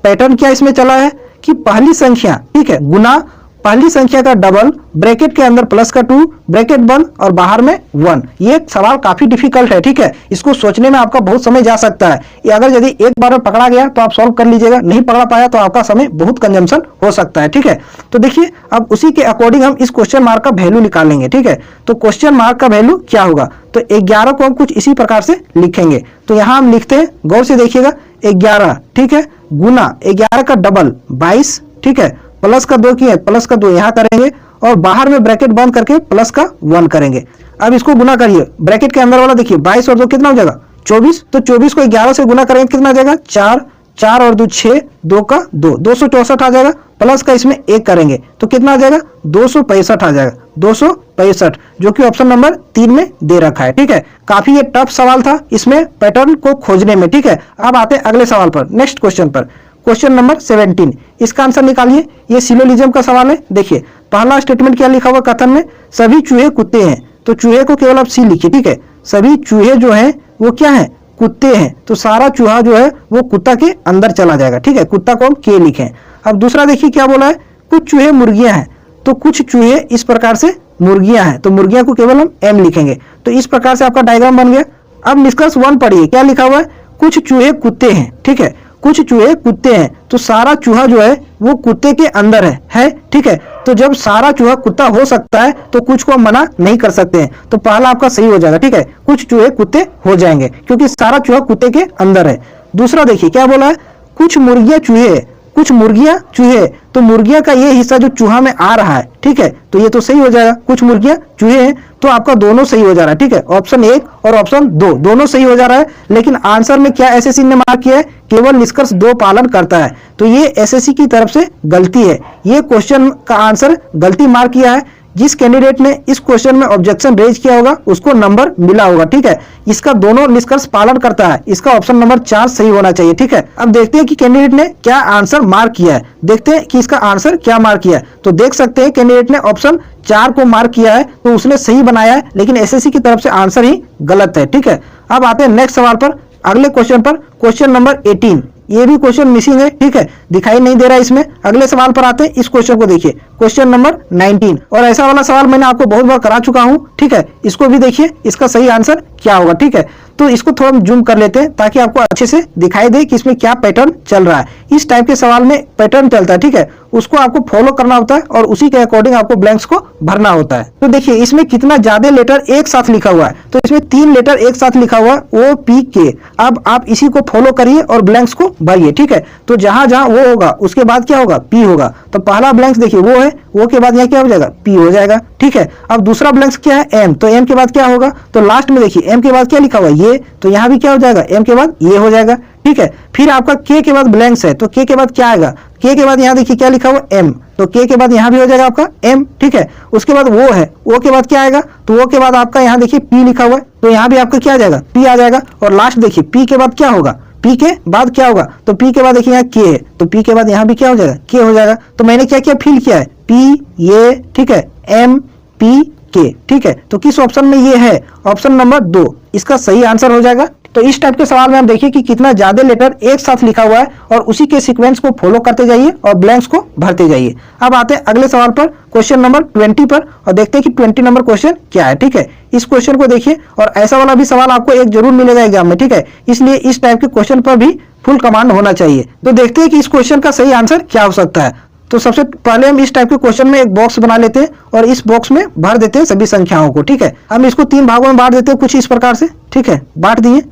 पैटर्न क्या इसमें चला है कि पहली संख्या, ठीक है, गुना पहली संख्या का डबल, ब्रैकेट के अंदर प्लस का 2, ब्रैकेट बंद और बाहर में 1। ये सवाल काफी डिफिकल्ट है, ठीक है, इसको सोचने में आपका बहुत समय जा सकता है। ये अगर यदि एक बार में पकड़ा गया तो आप सॉल्व कर लीजिएगा, नहीं पकड़ा पाया तो आपका समय बहुत कंजम्पशन हो सकता है, ठीक है। तो देखिए अब उसी के अकॉर्डिंग हम इस क्वेश्चन मार्क का वैल्यू निकालेंगे, ठीक है। तो क्वेश्चन मार्क का वैल्यू क्या होगा, तो 11 को हम कुछ इसी प्रकार से लिखेंगे। तो यहाँ हम लिखते हैं, गौर से देखिएगा, 11, ठीक है, गुना 11 का डबल 22, ठीक है, प्लस का 2 किए, प्लस का 2 यहाँ करेंगे, और बाहर में ब्रैकेट बंद करके प्लस का 1 करेंगे। अब इसको गुना करिए, ब्रैकेट के अंदर वाला देखिए 22 और 2 कितना हो जाएगा 24, तो 24 को 11 से गुना करेंगे कितना आ जाएगा 4, 4 और 2 6, 2 का 2, 264 आ जाएगा, प्लस का इसमें 1 करेंगे तो कितना आ जाएगा 265 आ जाएगा, 265, जो कि ऑप्शन नंबर 3 में दे रखा है, ठीक है। काफी ये टफ सवाल था इसमें पैटर्न को खोजने में, ठीक है। अब आते हैं अगले सवाल पर, नेक्स्ट क्वेश्चन पर, क्वेश्चन नंबर 17। इसका आंसर निकालिए। ये सिलोजिज्म का सवाल है। देखिए पहला स्टेटमेंट क्या लिखा हुआ कथन में, सभी चूहे कुत्ते हैं, तो चूहे को केवल आप सी लिखिए, ठीक है। सभी चूहे जो हैं वो क्या है कुत्ते हैं, तो सारा चूहा जो है वो कुत्ता के अंदर चला जाएगा, ठीक है, कुत्ता को हम के लिखें। अब दूसरा देखिए क्या बोला है, कुछ चूहे मुर्गियां हैं, तो कुछ चूहे इस प्रकार से मुर्गियां हैं, तो मुर्गियां को केवल हम एम लिखेंगे। तो इस प्रकार से आपका डायग्राम बन गया। अब निष्कर्ष 1 पढ़िए, क्या लिखा हुआ है, कुछ चूहे कुत्ते हैं, ठीक है, कुछ चूहे कुत्ते हैं, तो सारा चूहा जो है वो कुत्ते के अंदर है, ठीक है। तो जब सारा चूहा कुत्ता हो सकता है तो कुछ को मना नहीं कर सकते हैं, तो पहला आपका सही हो जाएगा, ठीक है, कुछ चूहे कुत्ते हो जाएंगे क्योंकि सारा चूहा कुत्ते के अंदर है। दूसरा देखिए क्या बोला है, कुछ मुर्गियां चूहे, कुछ मुर्गियां चूहे, तो मुर्गियां का ये हिस्सा जो चूहा में आ रहा है, ठीक है, तो ये तो सही हो जाएगा, कुछ मुर्गियां चूहे हैं, तो आपका दोनों सही हो जा रहा है, ठीक है। ऑप्शन 1 और ऑप्शन 2 दोनों सही हो जा रहा है। लेकिन आंसर में क्या एसएससी ने मार्क किया है, केवल निष्कर्ष 2 पालन करता है, तो ये एसएससी की तरफ से गलती है। ये क्वेश्चन का आंसर गलती मार्क किया है। जिस कैंडिडेट ने इस क्वेश्चन में ऑब्जेक्शन रेज किया होगा उसको नंबर मिला होगा, ठीक है। इसका दोनों निष्कर्ष पालन करता है, इसका ऑप्शन नंबर 4 सही होना चाहिए, ठीक है। अब देखते हैं कि कैंडिडेट ने क्या आंसर मार्क किया है, देखते हैं कि इसका आंसर क्या मार्क किया है। तो देख सकते हैं कैंडिडेट ने ऑप्शन 4 को मार्क किया है, तो उसने सही बनाया है, लेकिन एसएससी की तरफ से आंसर ही गलत है, ठीक है। अब आते हैं नेक्स्ट सवाल पर, अगले क्वेश्चन पर, क्वेश्चन नंबर 18। ये भी क्वेश्चन मिसिंग है, ठीक है, दिखाई नहीं दे रहा है इसमें। अगले सवाल पर आते हैं, इस क्वेश्चन को देखिए, क्वेश्चन नंबर 19। और ऐसा वाला सवाल मैंने आपको बहुत बार करा चुका हूं, ठीक है। इसको भी देखिए, इसका सही आंसर क्या होगा, ठीक है। तो इसको थोड़ा जूम कर लेते हैं ताकि आपको अच्छे से दिखाई दे कि इसमें क्या पैटर्न चल रहा है। इस टाइप के सवाल में पैटर्न चलता है, ठीक है, उसको आपको फॉलो करना होता है और उसी के अकॉर्डिंग आपको ब्लैंक्स को भरना होता है। तो देखिए इसमें कितना ज्यादा लेटर एक साथ लिखा हुआ है, तो इसमें 3 लेटर एक साथ लिखा हुआ है OPK। अब आप इसी को फॉलो करिए और ब्लैंक्स को भरिए, ठीक है। तो जहां जहां वो होगा उसके बाद क्या होगा, P होगा। तो पहला ब्लैंक्स देखिए वो है, वो के बाद यहाँ क्या हो जाएगा, P हो जाएगा, ठीक है। अब दूसरा ब्लैंक्स क्या है, M, तो M के बाद क्या होगा, तो लास्ट में देखिए M के बाद क्या लिखा हुआ है, ये, तो यहाँ भी क्या हो जाएगा, M के बाद ये हो जाएगा, ठीक है। फिर आपका K के बाद ब्लैंक्स है, तो K के बाद क्या आएगा, K के बाद यहाँ देखिए क्या लिखा हुआ M, तो K के बाद यहाँ भी हो जाएगा आपका M, ठीक है। उसके बाद वो है, O के बाद क्या आएगा, तो O के बाद आपका यहाँ देखिए P लिखा हुआ है, तो यहाँ भी आपका क्या आ जाएगा, P आ जाएगा। और लास्ट देखिए P के बाद क्या होगा, P के बाद क्या होगा, तो P के बाद देखिए यहाँ K है, तो P के बाद यहाँ भी क्या हो जाएगा, K हो जाएगा। तो मैंने क्या किया, फिल किया है P ये, ठीक है, M P K, ठीक है। तो किस ऑप्शन में ये है, ऑप्शन नंबर 2 इसका सही आंसर हो जाएगा। तो इस टाइप के सवाल में हम देखिए कि कितना ज्यादा लेटर एक साथ लिखा हुआ है और उसी के सीक्वेंस को फॉलो करते जाइए और ब्लैंक्स को भरते जाइए। अब आते हैं अगले सवाल पर, क्वेश्चन नंबर 20 पर, और देखते हैं कि 20 नंबर क्वेश्चन क्या है, ठीक है। इस क्वेश्चन को देखिए, और ऐसा वाला भी सवाल आपको एक जरूर मिलेगा एग्जाम में, ठीक है। इसलिए इस टाइप के क्वेश्चन पर भी फुल कमांड होना चाहिए। तो देखते हैं कि इस क्वेश्चन का सही आंसर क्या हो सकता है। तो सबसे पहले हम इस टाइप के क्वेश्चन में एक बॉक्स बना लेते हैं और इस बॉक्स में भर देते हैं सभी संख्याओं को, ठीक है। हम इसको 3 भागों में बांट देते हैं कुछ इस प्रकार से, ठीक है, बांट दिए।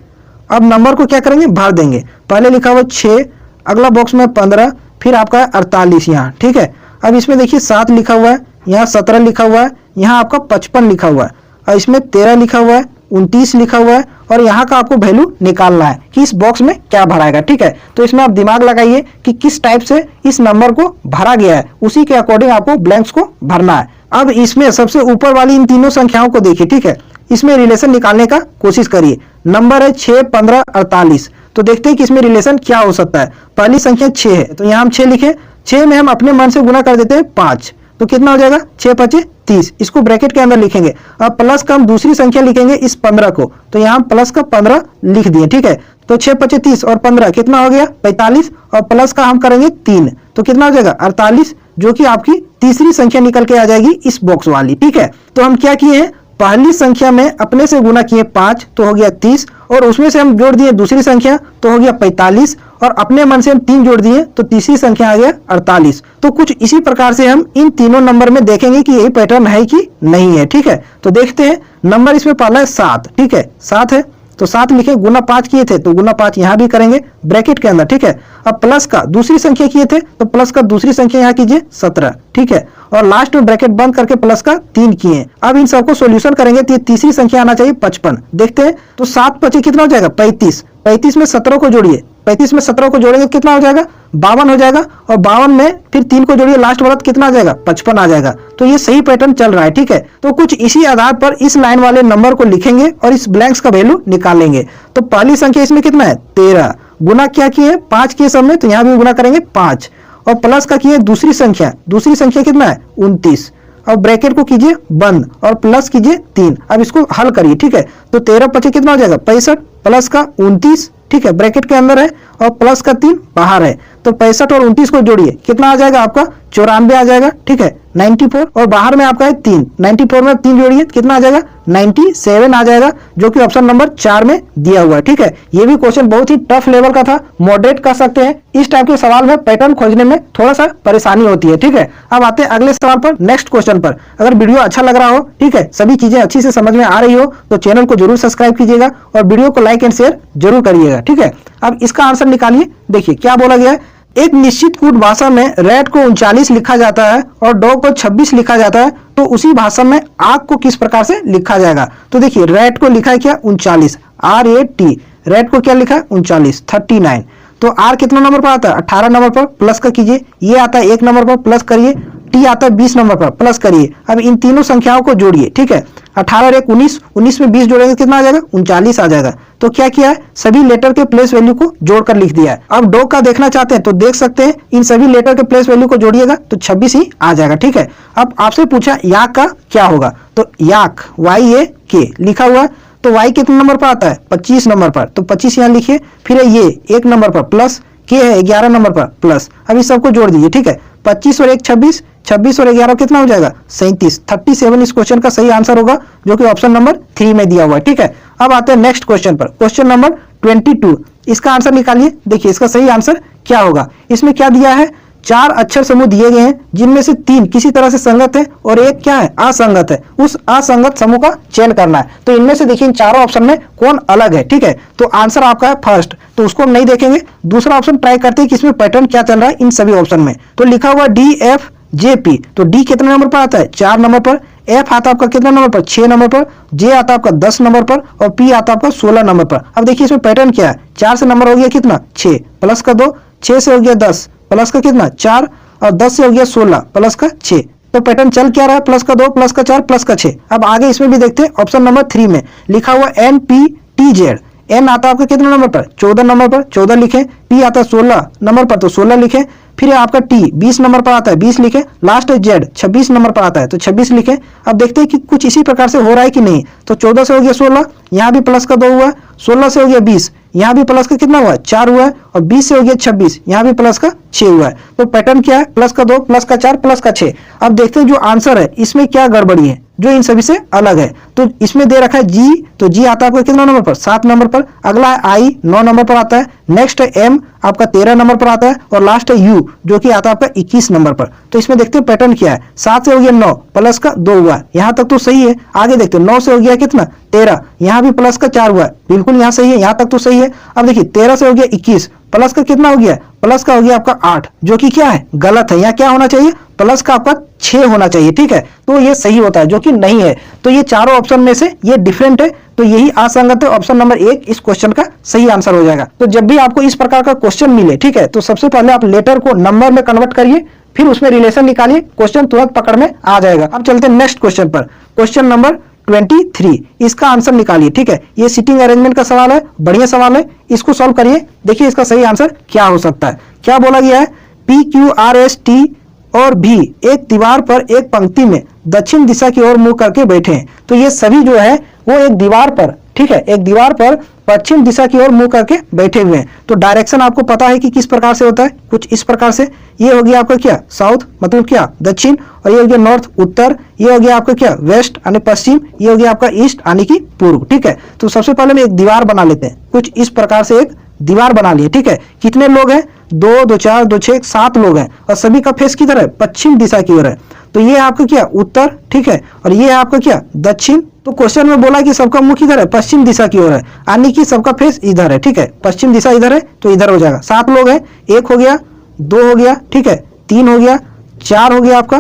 अब नंबर को क्या करेंगे, भर देंगे। पहले लिखा हुआ 6, अगला बॉक्स में 15, फिर आपका 48 यहाँ, ठीक है। अब इसमें देखिए 7 लिखा हुआ है, यहाँ 17 लिखा हुआ है, यहाँ आपका 55 लिखा हुआ है, और इसमें 13 लिखा हुआ है, 29 लिखा हुआ है, और यहाँ का आपको वैल्यू निकालना है कि इस बॉक्स में क्या भराएगा, ठीक है। तो इसमें आप दिमाग लगाइए कि किस टाइप से इस नंबर को भरा गया है, उसी के अकॉर्डिंग आपको ब्लैंक्स को भरना है। अब इसमें सबसे ऊपर वाली इन तीनों संख्याओं को देखिए, ठीक है। इसमें रिलेशन निकालने का कोशिश करिए। नंबर है 6, 15, 48, तो देखते हैं कि इसमें रिलेशन क्या हो सकता है। पहली संख्या 6 है, तो यहाँ हम 6 लिखे, 6 में हम अपने मन से गुना कर देते हैं 5, तो कितना हो जाएगा, 6 5 30, इसको ब्रैकेट के अंदर लिखेंगे। अब प्लस का हम दूसरी संख्या लिखेंगे इस 15 को, तो यहाँ प्लस का 15 लिख दिए, ठीक है। तो 6 5 30 और 15 कितना हो गया, 45, और प्लस का हम करेंगे 3, तो कितना हो जाएगा 48, जो कि आपकी तीसरी संख्या निकल के आ जाएगी इस बॉक्स वाली, ठीक है। तो हम क्या किए हैं, पहली संख्या में अपने से गुना किए 5, तो हो गया 30, और उसमें से हम जोड़ दिए दूसरी संख्या, तो हो गया 45, और अपने मन से हम 3 जोड़ दिए, तो तीसरी संख्या आ गया 48। तो कुछ इसी प्रकार से हम इन तीनों नंबर में देखेंगे कि यही पैटर्न है कि नहीं है, ठीक है। तो देखते हैं, नंबर इसमें पहला है 7, ठीक है, 7 है, तो 7 लिखे, गुना 5 किए थे, तो गुना 5 यहाँ भी करेंगे ब्रैकेट के अंदर, ठीक है। अब प्लस का दूसरी संख्या किए थे, तो प्लस का दूसरी संख्या यहाँ कीजिए 17, ठीक है, और लास्ट में ब्रैकेट बंद करके प्लस का 3 किए। अब इन सबको सॉल्यूशन करेंगे तो ये तीसरी संख्या आना चाहिए 55। देखते हैं, तो 7 5 कितना हो जाएगा, 35, 35 में 17 को जोड़िए, 35 में 17 को जोड़ेंगे कितना हो जाएगा, 52 हो जाएगा, और 52 में फिर 3 को जोड़िए, लास्ट वाला कितना आ जाएगा, 55 आ जाएगा। तो ये सही पैटर्न चल रहा है, ठीक है। तो कुछ इसी आधार पर इस लाइन वाले नंबर को लिखेंगे और इस ब्लैंक्स का वैल्यू निकालेंगे। तो पहली संख्या इसमें कितना है, 13, गुना क्या किए 5 के समय, तो यहाँ भी गुना करेंगे 5, और प्लस का किए दूसरी संख्या कितना है 29, और ब्रैकेट को कीजिए बंद और प्लस कीजिए 3। अब इसको हल करिए, ठीक है। तो 13 25 कितना हो जाएगा 65, प्लस का 29, ठीक है, ब्रैकेट के अंदर है, और प्लस का 3 बाहर है, तो 65 और 29 को जोड़िए, कितना आ जाएगा आपका 94 आ जाएगा, ठीक है, 94, और बाहर में आपका है 3, 94 में 3 जोड़िए, कितना आ जाएगा 97 आ जाएगा, जो कि ऑप्शन नंबर 4 में दिया हुआ है, ठीक है। ये भी क्वेश्चन बहुत ही टफ लेवल का था, मॉडरेट कह सकते हैं। इस टाइप के सवाल में पैटर्न खोजने में थोड़ा सा परेशानी होती है, ठीक है। अब आते हैं अगले सवाल पर, नेक्स्ट क्वेश्चन पर। अगर वीडियो अच्छा लग रहा हो, ठीक है, सभी चीजें अच्छी से समझ में आ रही हो, तो चैनल को जरूर सब्सक्राइब कीजिएगा और वीडियो को लाइक एंड शेयर जरूर करिएगा, ठीक है। अब इसका आंसर निकालिए। देखिए क्या बोला गया है, एक निश्चित कूट भाषा में रैट को 39 लिखा जाता है और डॉग को 26 लिखा जाता है, तो उसी भाषा में आग को किस प्रकार से लिखा जाएगा। तो देखिए रैट को लिखा है क्या 39, RAT, रैट को क्या लिखा है 39, 39। तो आर कितना नंबर पर आता है 18 नंबर पर, प्लस का कीजिए, ये आता है 1 नंबर पर, प्लस करिए, टी आता है 20 नंबर पर, प्लस करिए। अब इन तीनों संख्याओं को जोड़िए, ठीक है, 18 और 1 19, 19 में 20 जोड़ेंगे कितना आ जाएगा 39 आ जाएगा। तो क्या किया है, सभी लेटर के प्लेस वैल्यू को जोड़कर लिख दिया है। अब डॉग का देखना चाहते हैं तो देख सकते हैं, इन सभी लेटर के प्लेस वैल्यू को जोड़िएगा तो 26 ही आ जाएगा, ठीक है। अब आपसे पूछा याक का क्या होगा, तो याक YAK लिखा हुआ, तो y कितने नंबर पर आता है 25 नंबर पर, तो 25 यहाँ लिखिए, फिर ये 1 नंबर पर प्लस, के है 11 नंबर पर प्लस। अब इस सबको जोड़ दीजिए, ठीक है, 25 और 1 26, 26 और 11 कितना हो जाएगा 37, 37 इस क्वेश्चन का सही आंसर होगा, जो कि ऑप्शन नंबर 3 में दिया हुआ है, ठीक है। अब आते हैं नेक्स्ट क्वेश्चन पर, क्वेश्चन नंबर 22, इसका आंसर निकालिए। देखिए इसका सही आंसर क्या होगा, इसमें क्या दिया है 4 अक्षर समूह दिए गए हैं जिनमें से 3 किसी तरह से संगत है और एक क्या है, असंगत है। उस असंगत समूह का चयन करना है। तो इनमें से देखिए इन चारों ऑप्शन में कौन अलग है, ठीक है। तो आंसर आपका है फर्स्ट, तो उसको हम नहीं देखेंगे। दूसरा ऑप्शन ट्राई करते हैं कि इसमें पैटर्न क्या चल रहा है इन सभी ऑप्शन में। तो लिखा हुआ DFJP, तो डी कितने नंबर पर आता है, 4 नंबर पर। एफ आता है आपका कितना नंबर पर, 6 नंबर पर। जे आता है आपका 10 नंबर पर और पी आता है आपका 16 नंबर पर। अब देखिए इसमें पैटर्न क्या है, 4 से नंबर हो गया कितना, 6 प्लस का 2, 6 से हो गया 10 प्लस का कितना 4 और 10 से हो गया 16 प्लस का 6। तो पैटर्न चल क्या रहा है, प्लस का 2 प्लस का 4 प्लस का 6। अब आगे इसमें भी देखते हैं ऑप्शन नंबर 3 में लिखा हुआ NPTZ। एन आता है आपका कितने नंबर पर, 14 नंबर पर, 14 लिखे। पी आता है 16 नंबर पर तो 16 लिखे। फिर आपका टी 20 नंबर पर आता है, 20 लिखे। लास्ट जेड 26 नंबर पर आता है तो 26 लिखे। अब देखते हैं कि कुछ इसी प्रकार से हो रहा है कि नहीं। तो 14 से हो गया 16, यहाँ भी प्लस का 2 हुआ। 16 से हो गया 20, यहाँ भी प्लस का कितना हुआ, 4 हुआ है। और 20 से हो गया 26, यहाँ भी प्लस का 6 हुआ है। तो पैटर्न क्या है, प्लस का 2 प्लस का 4 प्लस का 6। अब देखते हैं जो आंसर है इसमें क्या गड़बड़ी है जो इन सभी से अलग है। तो इसमें दे रखा है जी, तो जी आता है आपका कितना नंबर पर, 7 नंबर पर। अगला है आई, 9 नंबर पर आता है। नेक्स्ट है एम आपका 13 नंबर पर आता है। और लास्ट है यू जो कि आता है आपका 21 नंबर पर। तो इसमें देखते हैं पैटर्न क्या है। 7 से हो गया 9 प्लस का 2 हुआ, यहाँ तक तो सही है। आगे देखते हैं 9 से हो गया कितना 13, यहाँ भी प्लस का 4 हुआ, बिल्कुल यहाँ सही है, यहाँ तक तो सही है। अब देखिए 13 से हो गया 21 प्लस का कितना हो गया, प्लस का हो गया आपका 8, जो कि क्या है, गलत है। यहाँ क्या होना चाहिए, प्लस का आपका 6 होना चाहिए, ठीक है। तो ये सही होता है जो कि नहीं है। तो ये चारों ऑप्शन में से ये डिफरेंट है, तो यही असंगत है। ऑप्शन नंबर 1 इस क्वेश्चन का सही आंसर हो जाएगा। तो जब भी आपको इस प्रकार का क्वेश्चन मिले, ठीक है, तो सबसे पहले आप लेटर को नंबर में कन्वर्ट करिए, फिर उसमें रिलेशन निकालिए, क्वेश्चन तुरंत पकड़ में आ जाएगा। अब चलते हैं नेक्स्ट क्वेश्चन पर। क्वेश्चन नंबर 23, इसका आंसर निकालिए, ठीक है। ये सीटिंग अरेंजमेंट का सवाल है, बढ़िया सवाल है, इसको सॉल्व करिए। देखिए इसका सही आंसर क्या हो सकता है। क्या बोला गया है, PQRST और भी एक दीवार पर एक पंक्ति में दक्षिण दिशा की ओर मुंह करके बैठे हैं। तो ये सभी जो है वो एक दीवार पर, ठीक है, एक दीवार पर पश्चिम दिशा की ओर मुंह करके बैठे हुए हैं। तो डायरेक्शन आपको पता है कि किस प्रकार से होता है, कुछ इस प्रकार से। ये हो गया आपका क्या, साउथ मतलब क्या, दक्षिण। और ये हो गया नॉर्थ, उत्तर। ये हो गया आपका क्या, वेस्ट यानी पश्चिम। ये हो गया आपका ईस्ट यानी कि पूर्व, ठीक है। तो सबसे पहले हम एक दीवार बना लेते हैं, कुछ इस प्रकार से एक दीवार बना लिए, ठीक है। कितने लोग हैं, 2 2 4 2 6 7 लोग हैं। और सभी का फेस किधर है, पश्चिम दिशा की ओर है। तो ये आपका क्या, उत्तर, ठीक है। और ये आपका क्या, दक्षिण। तो क्वेश्चन में बोला कि सबका मुख इधर है, पश्चिम दिशा की ओर है, यानी कि सबका फेस इधर है, ठीक है। पश्चिम दिशा इधर है तो इधर हो जाएगा। 7 लोग हैं, 1 हो गया, 2 हो गया, ठीक है, 3 हो गया, 4 हो गया आपका,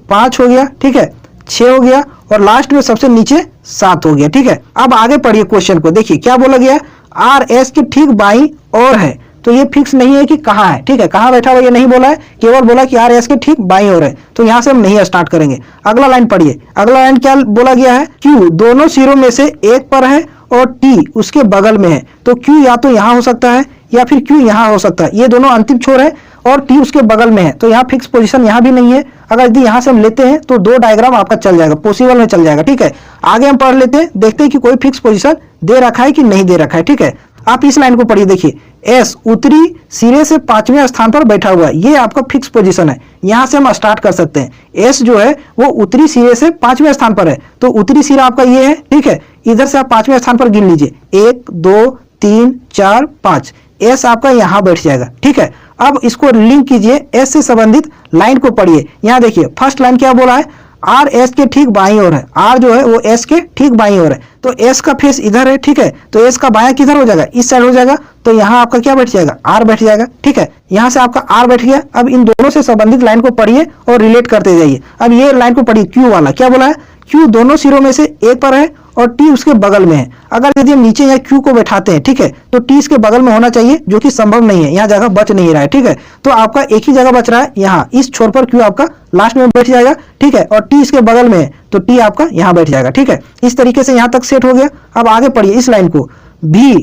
5 हो गया, ठीक है, 6 हो गया और लास्ट में सबसे नीचे 7 हो गया, ठीक है। अब आगे पढ़िए क्वेश्चन को, देखिए क्या बोला गया, RS के ठीक बाईं ओर है। तो ये फिक्स नहीं है कि कहाँ है, ठीक है, कहाँ बैठा हुआ ये नहीं बोला है, केवल बोला कि RS के ठीक बाईं ओर है। तो यहाँ से हम नहीं स्टार्ट करेंगे। अगला लाइन पढ़िए, अगला लाइन क्या बोला गया है, Q दोनों सिरों में से एक पर है और T उसके बगल में है। तो Q या तो यहाँ हो सकता है या फिर Q यहाँ हो सकता है, ये दोनों अंतिम छोर है और T उसके बगल में है। तो यहाँ फिक्स पोजीशन यहाँ भी नहीं है। अगर यदि यहाँ से हम लेते हैं तो 2 डायग्राम आपका चल जाएगा, पॉसिबल में चल जाएगा, ठीक है। आगे हम पढ़ लेते हैं, देखते हैं कि कोई फिक्स पोजीशन दे रखा है कि नहीं दे रखा है, ठीक है। आप इस लाइन को पढ़िए, देखिए S उत्तरी सिरे से 5वें स्थान पर बैठा हुआ है, ये आपका फिक्स पोजीशन है। यहाँ से हम स्टार्ट कर सकते हैं। S जो है वो उत्तरी सिरे से 5वें स्थान पर है, तो उत्तरी सिरा आपका ये है, ठीक है। इधर से आप 5वें स्थान पर गिन लीजिए, 1 2 3 4 5। S आपका यहाँ बैठ जाएगा, ठीक है। अब इसको लिंक कीजिए, S से संबंधित लाइन को पढ़िए। यहाँ देखिए फर्स्ट लाइन क्या बोला है, R S के ठीक बाईं ओर है। R जो है वो S के ठीक बाईं ओर है, तो S का फेस इधर है, ठीक है। तो S का बायां किधर हो जाएगा, इस साइड हो जाएगा। तो यहाँ आपका क्या बैठ जाएगा, R बैठ जाएगा, ठीक है। यहाँ से आपका R बैठ गया। अब इन दोनों से संबंधित लाइन को पढ़िए और रिलेट करते जाइए। अब ये लाइन को पढ़िए, Q वाला क्या बोला है, Q दोनों सिरों में से एक पर है और T उसके बगल में है। अगर यदि हम नीचे यहाँ Q को बैठाते हैं, ठीक है, तो T इसके बगल में होना चाहिए, जो कि संभव नहीं है, यहाँ जगह बच नहीं रहा है, ठीक है। तो आपका एक ही जगह बच रहा है, यहाँ इस छोर पर Q आपका लास्ट में बैठ जाएगा, ठीक है। और T इसके बगल में है तो T आपका यहाँ बैठ जाएगा, ठीक है। इस तरीके से यहाँ तक सेट हो गया। अब आगे पढ़िए इस लाइन को, V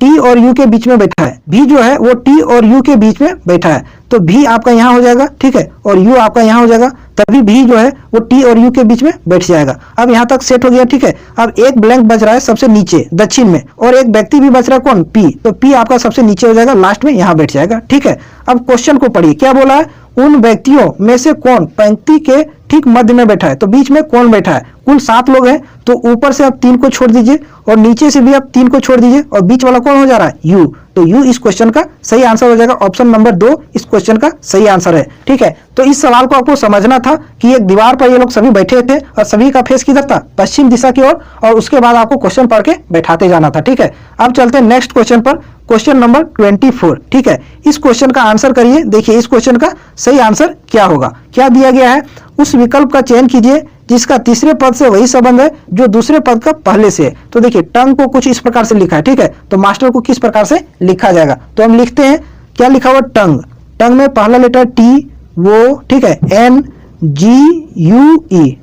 T और U के बीच में बैठा है। V जो है वो T और U के बीच में बैठा है, तो V आपका यहाँ हो जाएगा, ठीक है, और U आपका यहाँ हो जाएगा, तभी V जो है वो T और U के बीच में बैठ जाएगा। अब यहाँ तक सेट हो गया, ठीक है। अब एक ब्लैंक बच रहा है सबसे नीचे दक्षिण में, और एक व्यक्ति भी बच रहा है, कौन, P। तो P आपका सबसे नीचे हो जाएगा, लास्ट में यहाँ बैठ जाएगा, ठीक है। अब क्वेश्चन को पढ़िए, क्या बोला है, उन व्यक्तियों में से कौन पंक्ति के ठीक मध्य में बैठा है, तो बीच में कौन बैठा है? कुल 7 लोग हैं, तो ऊपर से आप 3 को छोड़ दीजिए और नीचे से भी आप 3 को छोड़ दीजिए और बीच वाला कौन हो जा रहा है? यू। तो यू इस क्वेश्चन का सही आंसर हो जाएगा। ऑप्शन नंबर 2 इस क्वेश्चन का सही आंसर है। ठीक है, तो इस सवाल को आपको समझना था कि एक दीवार पर ये लोग सभी बैठे थे और सभी का फेस किधर था? पश्चिम दिशा की ओर, और उसके बाद आपको क्वेश्चन पढ़ के बैठाते जाना था। ठीक है, अब चलते हैं नेक्स्ट क्वेश्चन पर, क्वेश्चन नंबर 24। ठीक है, इस क्वेश्चन का आंसर करिए। देखिए इस क्वेश्चन का सही आंसर क्या होगा? क्या दिया गया है? उस विकल्प का चयन कीजिए जिसका तीसरे पद से वही संबंध है जो दूसरे पद का पहले से है। तो देखिए टंग को कुछ इस प्रकार से लिखा है। ठीक है, तो मास्टर को किस प्रकार से लिखा जाएगा? तो हम लिखते हैं, क्या लिखा हुआ? टंग। टंग में पहला लेटर टी, वो, ठीक है, N G you E,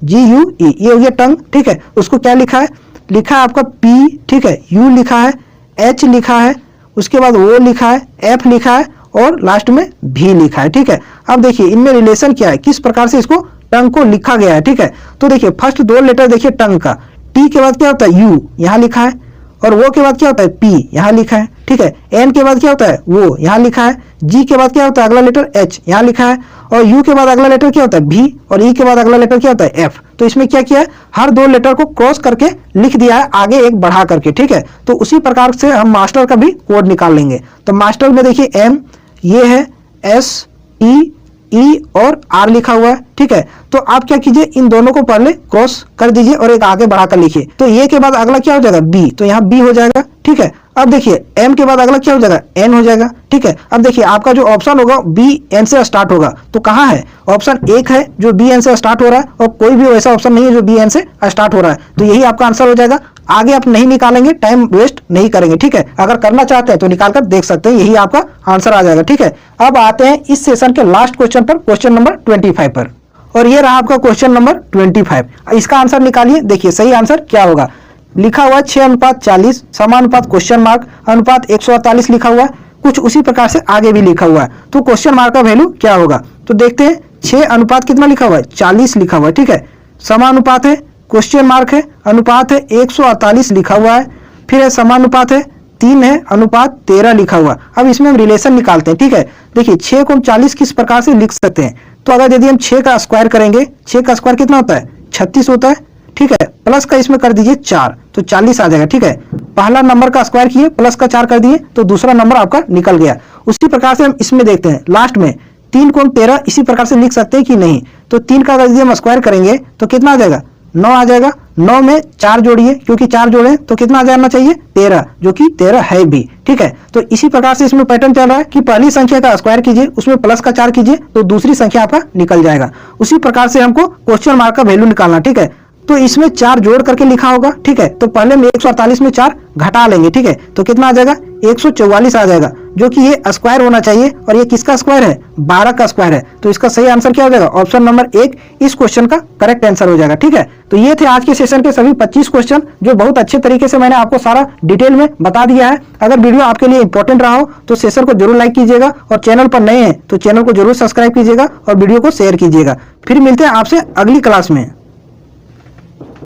ji you ई, ये हो गया टंग। ठीक है, उसको क्या लिखा है? लिखा है आपका पी, ठीक है, यू लिखा है, एच लिखा है, उसके बाद ओ लिखा है, एफ लिखा है और लास्ट में भी लिखा है। ठीक है, अब देखिए इनमें रिलेशन क्या है, किस प्रकार से इसको टंग को लिखा गया है। ठीक है, तो देखिए फर्स्ट 2 लेटर देखिए टंग का, टी के बाद क्या होता है? यू, यहाँ लिखा है, और वो के बाद क्या होता है? पी, यहाँ लिखा है। ठीक है, एन के बाद क्या होता है? वो, यहाँ लिखा है। जी के बाद क्या होता है? अगला लेटर एच, यहाँ लिखा है, और यू के बाद अगला लेटर क्या होता है? भी, और ई के बाद अगला लेटर क्या होता है? एफ। तो इसमें क्या किया है? हर 2 लेटर को क्रॉस करके लिख दिया है, आगे एक बढ़ा करके। ठीक है, तो उसी प्रकार से हम मास्टर का भी कोड निकाल लेंगे। तो मास्टर में देखिए एम, ये है एस टी ई और आर लिखा हुआ है। ठीक है, तो आप क्या कीजिए, इन दोनों को पहले क्रॉस कर दीजिए और एक आगे बढ़ाकर लिखिए। तो ये के बाद अगला क्या हो जाएगा? बी, तो यहाँ बी हो जाएगा। ठीक है, अब देखिए एम के बाद अगला क्या हो जाएगा? एन हो जाएगा। ठीक है, अब देखिए आपका जो ऑप्शन होगा बी एन से स्टार्ट होगा, तो कहाँ है? ऑप्शन 1 है जो बी एन से स्टार्ट हो रहा है, और कोई भी वैसा ऑप्शन नहीं है जो बी एन से स्टार्ट हो रहा है, तो यही आपका आंसर हो जाएगा। आगे आप नहीं निकालेंगे, टाइम वेस्ट नहीं करेंगे। ठीक है, अगर करना चाहते हैं तो निकाल कर देख सकते हैं, यही आपका आंसर आ जाएगा। ठीक है, अब आते हैं इस सेशन के लास्ट क्वेश्चन पर, क्वेश्चन नंबर 25 पर, और ये रहा आपका क्वेश्चन नंबर 25। इसका आंसर निकालिए। देखिए सही आंसर क्या होगा? लिखा हुआ 6:40, समानुपात क्वेश्चन मार्क, अनुपात 148 लिखा हुआ है, कुछ उसी प्रकार से आगे भी लिखा हुआ है। तो क्वेश्चन मार्क का वैल्यू क्या होगा? तो देखते हैं, 6 अनुपात कितना लिखा हुआ है? 40 लिखा हुआ है। ठीक है, समानुपात है, क्वेश्चन मार्क है, अनुपात है 148 लिखा हुआ है, फिर है समानुपात है 3 है, अनुपात 13 लिखा हुआ। अब इसमें हम रिलेशन निकालते हैं। ठीक है, देखिए 6 को 40 किस प्रकार से लिख सकते हैं? तो अगर यदि हम 6 का स्क्वायर करेंगे, 6 का स्क्वायर कितना होता है? 36 होता है। ठीक है, प्लस का इसमें कर दीजिए 4, तो 40 आ जाएगा। ठीक है, पहला नंबर का स्क्वायर किए, प्लस का 4 कर दिए, तो दूसरा नंबर आपका निकल गया। उसी प्रकार से हम इसमें देखते हैं, लास्ट में 3 को 13 इसी प्रकार से लिख सकते हैं कि नहीं? तो 3 का यदि हम स्क्वायर करेंगे तो कितना आ जाएगा? 9 आ जाएगा। 9 में 4 जोड़िए, क्योंकि 4 जोड़े तो कितना आ जाना चाहिए? 13, जो कि 13 है भी। ठीक है, तो इसी प्रकार से इसमें पैटर्न चल रहा है कि पहली संख्या का स्क्वायर कीजिए, उसमें प्लस का 4 कीजिए, तो दूसरी संख्या आपका निकल जाएगा। उसी प्रकार से हमको क्वेश्चन मार्क का वैल्यू निकालना। ठीक है, तो इसमें 4 जोड़ करके लिखा होगा। ठीक है, तो पहले में 148 में 4 घटा लेंगे। ठीक है, तो कितना आ जाएगा? 144 आ जाएगा, जो कि ये स्क्वायर होना चाहिए, और ये किसका स्क्वायर है? 12 का स्क्वायर है। तो इसका सही आंसर क्या हो जाएगा? ऑप्शन नंबर 1 इस क्वेश्चन का करेक्ट आंसर हो जाएगा। ठीक है, तो ये थे आज के सेशन के सभी 25 क्वेश्चन, जो बहुत अच्छे तरीके से मैंने आपको सारा डिटेल में बता दिया है। अगर वीडियो आपके लिए इंपॉर्टेंट रहा हो तो सेशन को जरूर लाइक कीजिएगा, और चैनल पर नए हैं तो चैनल को जरूर सब्सक्राइब कीजिएगा और वीडियो को शेयर कीजिएगा। फिर मिलते हैं आपसे अगली क्लास में।